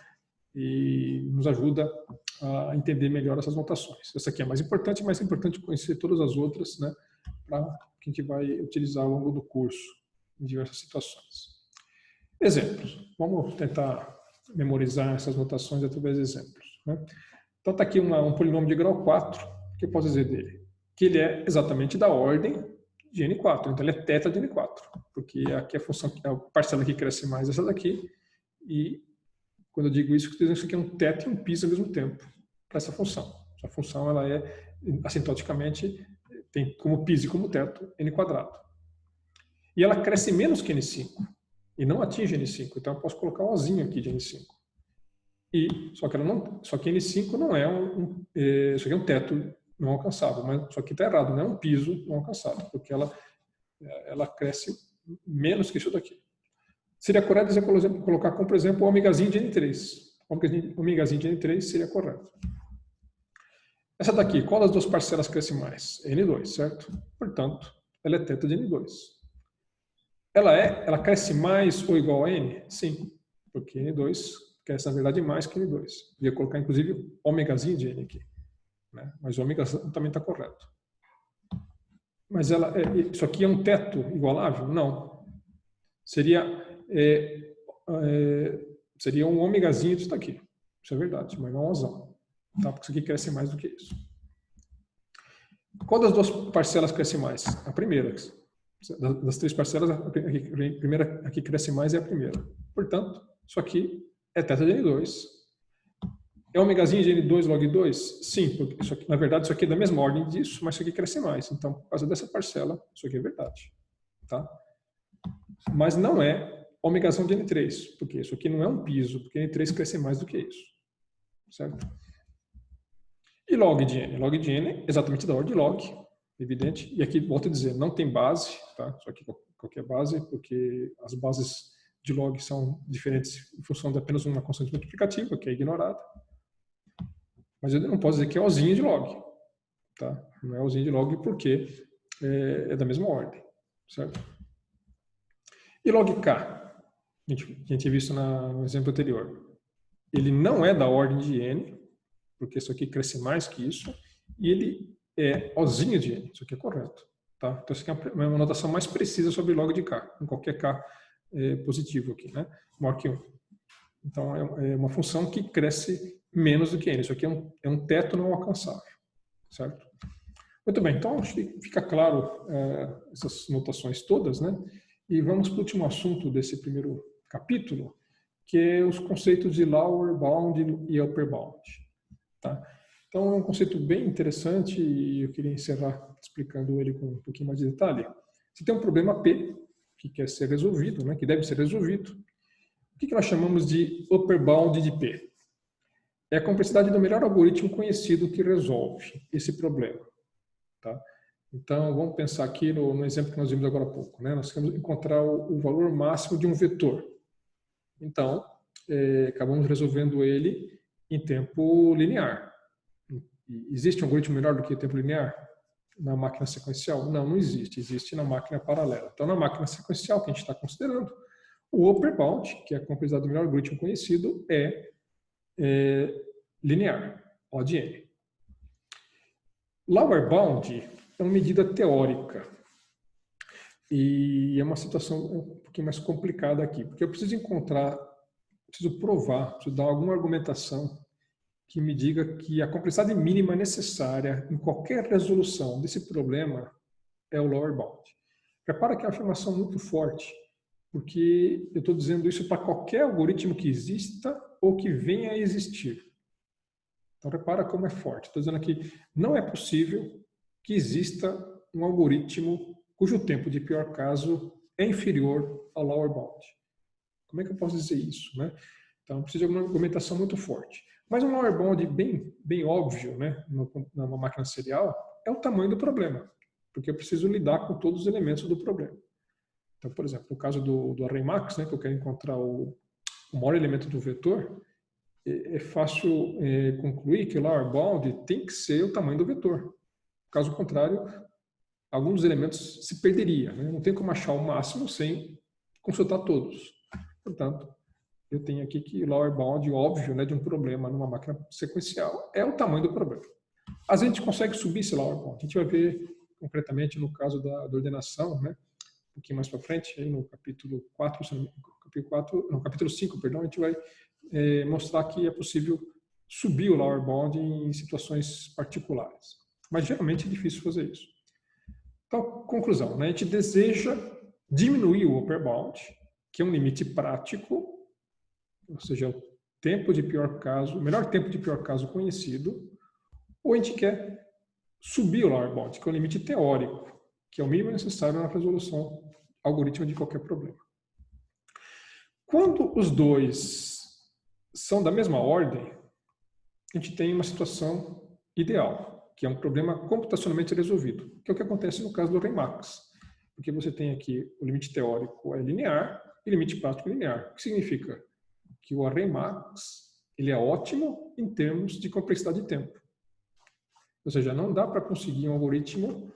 E nos ajuda a entender melhor essas notações. Essa aqui é mais importante, mas é importante conhecer todas as outras, né? Para que a gente vai utilizar ao longo do curso em diversas situações. Exemplos. Vamos tentar memorizar essas notações através de exemplos. Né? Então está aqui um polinômio de grau 4, o que eu posso dizer dele? Que ele é exatamente da ordem de n4, então ele é θ de n4, porque aqui a parcela que cresce mais é essa daqui, e quando eu digo isso, isso aqui é um teto e um piso ao mesmo tempo para essa função. Essa função ela é assintoticamente tem como piso e como teto n quadrado. E ela cresce menos que n5 e não atinge n5, então eu posso colocar um ozinho aqui de n5. Só que n5 não é isso aqui é um teto não alcançável, mas só que está errado, não é um piso não alcançável, porque ela cresce menos que isso daqui. Seria correto dizer, por exemplo, colocar como, por exemplo, o ômegazinho de n3. Ômegazinho de n3 seria correto. Essa daqui, qual das duas parcelas cresce mais? N2, certo? Portanto, ela é teto de N2. Ela cresce mais ou igual a N? Sim, porque N2 cresce, na verdade, mais que N2. Eu ia colocar, inclusive, ômegazinho de N aqui. Né? Mas o ômega também está correto. Mas isso aqui é um teto igualável? Não. Seria um ômegazinho disso daqui. Isso é verdade, mas não um ozão. Tá? Porque isso aqui cresce mais do que isso. Qual das duas parcelas cresce mais? A primeira. Das três parcelas, a primeira aqui cresce mais é a primeira. Portanto, isso aqui é teto de N2. É ômegazinho de N2 log 2? Sim, porque isso aqui, na verdade, isso aqui é da mesma ordem disso, mas isso aqui cresce mais. Então, por causa dessa parcela, isso aqui é verdade. Tá? Mas não é ômegação de N3, porque isso aqui não é um piso, porque N3 cresce mais do que isso. Certo? E log de N? Log de N é exatamente da ordem de log, evidente. E aqui, volto a dizer, não tem base, tá? Só que qualquer base, porque as bases de log são diferentes em função de apenas uma constante multiplicativa, que é ignorada. Mas eu não posso dizer que é ozinho de log. Tá? Não é ozinho de log porque é da mesma ordem. Certo? E log K? A gente tinha visto no exemplo anterior. Ele não é da ordem de N, porque isso aqui cresce mais que isso, e ele é ozinho de N. Isso aqui é correto. Tá? Então, isso aqui é uma notação mais precisa sobre log de K, em qualquer K positivo aqui, né? Maior que 1. Então, é uma função que cresce menos do que N. Isso aqui é um teto não alcançável. Certo? Muito bem, então acho que fica claro essas notações todas, né? E vamos para o último assunto desse primeiro capítulo, que é os conceitos de lower bound e upper bound. Tá? Então, é um conceito bem interessante e eu queria encerrar explicando ele com um pouquinho mais de detalhe. Você tem um problema P que quer ser resolvido, né, que deve ser resolvido. O que nós chamamos de upper bound de P? É a complexidade do melhor algoritmo conhecido que resolve esse problema. Tá? Então, vamos pensar aqui no exemplo que nós vimos agora há pouco. Né? Nós queremos encontrar o valor máximo de um vetor. Então, acabamos resolvendo ele em tempo linear. Existe um algoritmo melhor do que tempo linear na máquina sequencial? Não, não existe. Existe na máquina paralela. Então, na máquina sequencial que a gente está considerando, o upper bound, que é a complexidade do melhor algoritmo conhecido, é linear, O de n. Lower bound é uma medida teórica. E é uma situação um pouquinho mais complicada aqui, porque eu preciso provar, preciso dar alguma argumentação que me diga que a complexidade mínima necessária em qualquer resolução desse problema é o lower bound. Repara que é uma afirmação muito forte, porque eu estou dizendo isso para qualquer algoritmo que exista ou que venha a existir. Então, repara como é forte. Estou dizendo aqui, não é possível que exista um algoritmo cujo tempo de pior caso é inferior ao lower bound. Como é que eu posso dizer isso? Né? Então, precisa de uma argumentação muito forte. Mas um lower bound bem óbvio, né, numa máquina serial, é o tamanho do problema, porque eu preciso lidar com todos os elementos do problema. Então, por exemplo, no caso do array max, né, que eu quero encontrar o maior elemento do vetor, é fácil concluir que o lower bound tem que ser o tamanho do vetor. Caso contrário, alguns dos elementos se perderia. Né? Não tem como achar o máximo sem consultar todos. Portanto, eu tenho aqui que o lower bound óbvio, né, de um problema numa máquina sequencial é o tamanho do problema. Às vezes a gente consegue subir esse lower bound. A gente vai ver concretamente no caso da ordenação, né, um pouquinho mais para frente, aí no capítulo 5, perdão, a gente vai mostrar que é possível subir o lower bound em situações particulares. Mas geralmente é difícil fazer isso. Então, conclusão, né, a gente deseja diminuir o upper bound, que é um limite prático, ou seja, o tempo de pior caso, o melhor tempo de pior caso conhecido, ou a gente quer subir o lower bound, que é o limite teórico, que é o mínimo necessário na resolução algorítmica de qualquer problema. Quando os dois são da mesma ordem, a gente tem uma situação ideal, que é um problema computacionalmente resolvido, que é o que acontece no caso do array max, porque você tem aqui o limite teórico é linear e o limite prático é linear. O que significa? Que o array max ele é ótimo em termos de complexidade de tempo. Ou seja, não dá para conseguir um algoritmo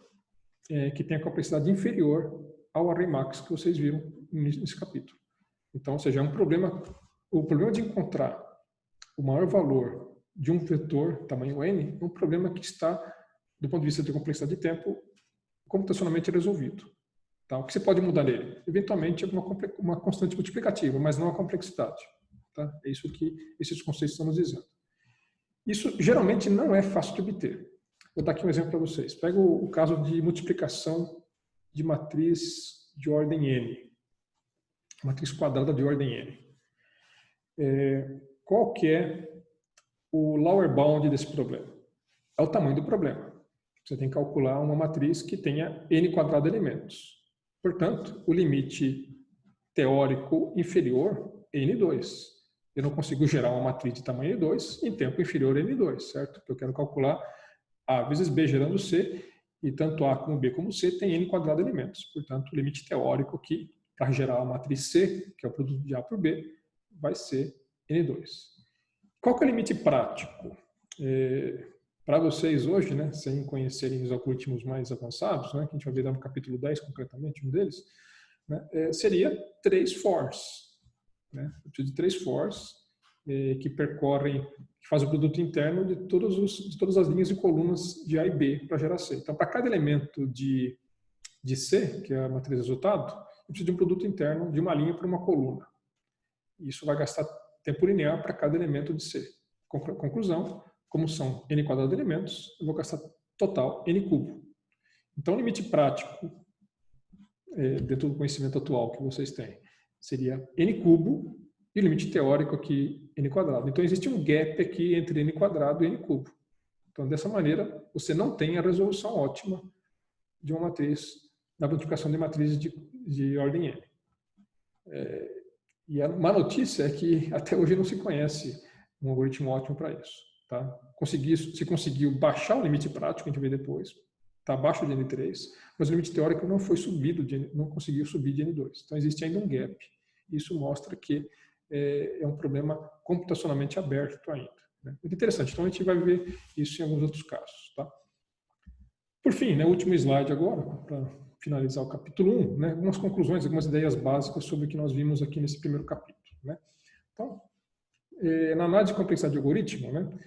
que tenha complexidade inferior ao array max que vocês viram nesse capítulo. Então, ou seja, é um problema, o problema de encontrar o maior valor de um vetor tamanho n é um problema que está, do ponto de vista de complexidade de tempo, computacionalmente resolvido. Tá? O que você pode mudar nele? Eventualmente, uma constante multiplicativa, mas não a complexidade. Tá? É isso que esses conceitos estão nos dizendo. Isso geralmente não é fácil de obter. Vou dar aqui um exemplo para vocês. Pega o caso de multiplicação de matriz de ordem n. Matriz quadrada de ordem n. Qual que é o lower bound desse problema? É o tamanho do problema. Você tem que calcular uma matriz que tenha n quadrado de elementos. Portanto, o limite teórico inferior é n2. Eu não consigo gerar uma matriz de tamanho n2 em tempo inferior a n2, certo? Porque eu quero calcular A vezes B gerando C, e tanto A como B como C tem n quadrado de elementos. Portanto, o limite teórico aqui, para gerar a matriz C, que é o produto de A por B, vai ser n2. Qual que é o limite prático? Para vocês hoje, né, sem conhecerem os algoritmos mais avançados, né, que a gente vai ver no capítulo 10 concretamente, um deles, né, seria 3 fors. Né? Eu preciso de 3 fors que percorrem, que fazem o produto interno de todas as linhas e colunas de A e B para gerar C. Então, para cada elemento de C, que é a matriz resultado, eu preciso de um produto interno de uma linha para uma coluna. Isso vai gastar tempo linear para cada elemento de C. Conclusão, como são n quadrado de elementos, eu vou gastar total n cubo. Então, o limite prático, dentro do conhecimento atual que vocês têm, seria n cubo e o limite teórico aqui, n quadrado. Então, existe um gap aqui entre n quadrado e n cubo. Então, dessa maneira, você não tem a resolução ótima de uma matriz, da multiplicação de matrizes de ordem n. E a má notícia é que até hoje não se conhece um algoritmo ótimo para isso. Tá? Se conseguiu baixar o limite prático, a gente vê depois, está abaixo de n3, mas o limite teórico não foi subido, não conseguiu subir de n2. Então, existe ainda um gap. Isso mostra que é um problema computacionalmente aberto ainda. Né? Muito interessante. Então, a gente vai ver isso em alguns outros casos. Tá? Por fim, né, último slide agora, para finalizar o capítulo 1, né, algumas conclusões, algumas ideias básicas sobre o que nós vimos aqui nesse primeiro capítulo. Né? Então, na análise de complexidade de algoritmo, né,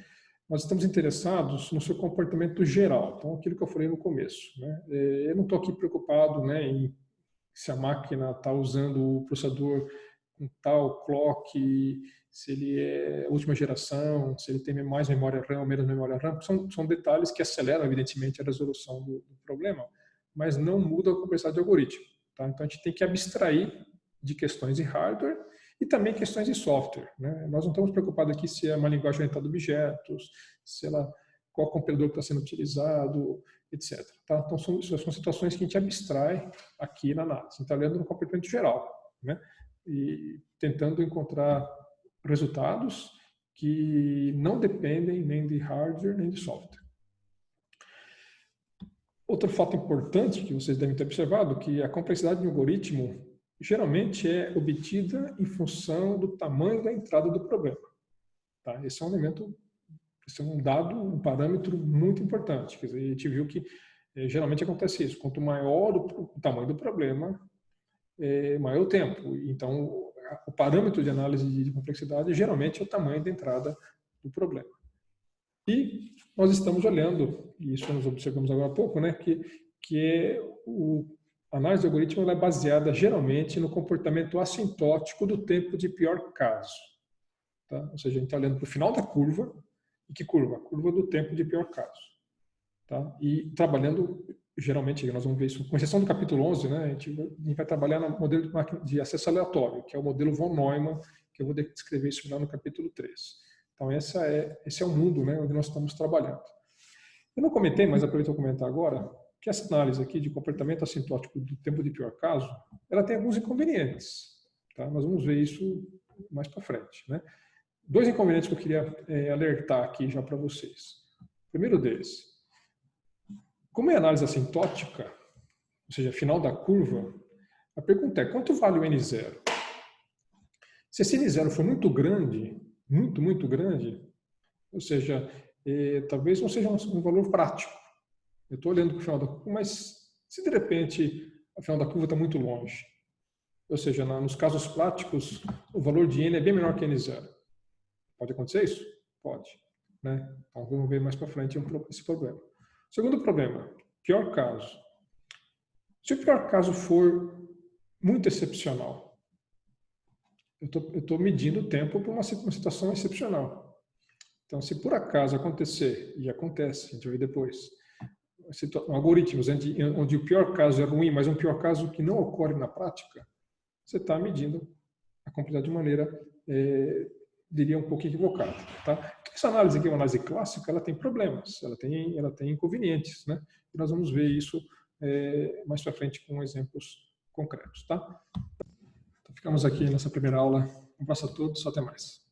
nós estamos interessados no seu comportamento geral. Então, aquilo que eu falei no começo. Né? Eu não estou aqui preocupado, né, em se a máquina está usando o processador com tal clock, se ele é última geração, se ele tem mais memória RAM ou menos memória RAM. São detalhes que aceleram, evidentemente, a resolução do problema, mas não mudam a complexidade do algoritmo. Tá? Então, a gente tem que abstrair de questões de hardware e também questões de software. Né? Nós não estamos preocupados aqui se é uma linguagem orientada a objetos, qual compilador está sendo utilizado, etc. Tá? Então, são situações que a gente abstrai aqui na análise. A gente está olhando no comportamento geral, né? E tentando encontrar resultados que não dependem nem de hardware nem de software. Outro fato importante que vocês devem ter observado é que a complexidade de um algoritmo geralmente é obtida em função do tamanho da entrada do problema. Tá? Esse é um elemento, esse é um dado, um parâmetro muito importante. Quer dizer, a gente viu que geralmente acontece isso. Quanto maior o tamanho do problema, maior o tempo. Então, o parâmetro de análise de complexidade geralmente é o tamanho da entrada do problema. E nós estamos olhando, e isso nós observamos agora há pouco, né, que a análise de algoritmo ela é baseada geralmente no comportamento assintótico do tempo de pior caso. Tá? Ou seja, a gente está olhando para o final da curva. E que curva? A curva do tempo de pior caso. Tá? E trabalhando, geralmente, nós vamos ver isso, com exceção do capítulo 11, né, a gente vai trabalhar no modelo de acesso aleatório, que é o modelo von Neumann, que eu vou descrever isso lá no capítulo 3. Então, esse é o mundo, né, onde nós estamos trabalhando. Eu não comentei, mas aproveito para comentar agora, que essa análise aqui de comportamento assintótico do tempo de pior caso, ela tem alguns inconvenientes. Tá? Nós vamos ver isso mais para frente. Né? Dois inconvenientes que eu queria alertar aqui já para vocês. O primeiro deles, como é análise assintótica, ou seja, final da curva, a pergunta é, quanto vale o N0? Se esse N0 for muito grande, muito grande, ou seja, talvez não seja um valor prático. Eu estou olhando para o final da curva, mas se de repente o final da curva está muito longe, ou seja, nos casos práticos, o valor de N é bem menor que N0. Pode acontecer isso? Pode. Né? Então vamos ver mais para frente esse problema. Segundo problema, pior caso. Se o pior caso for muito excepcional, eu estou medindo o tempo para uma situação excepcional. Então, se por acaso acontecer, e acontece, a gente vai ver depois, algoritmos onde o pior caso é ruim, mas um pior caso que não ocorre na prática, você está medindo a complexidade de maneira, diria, um pouco equivocada. Tá? Então, essa análise aqui é uma análise clássica, ela tem problemas, ela tem inconvenientes. Né? E nós vamos ver isso mais para frente com exemplos concretos. Tá? Então, ficamos aqui nessa primeira aula. Um abraço a todos, até mais.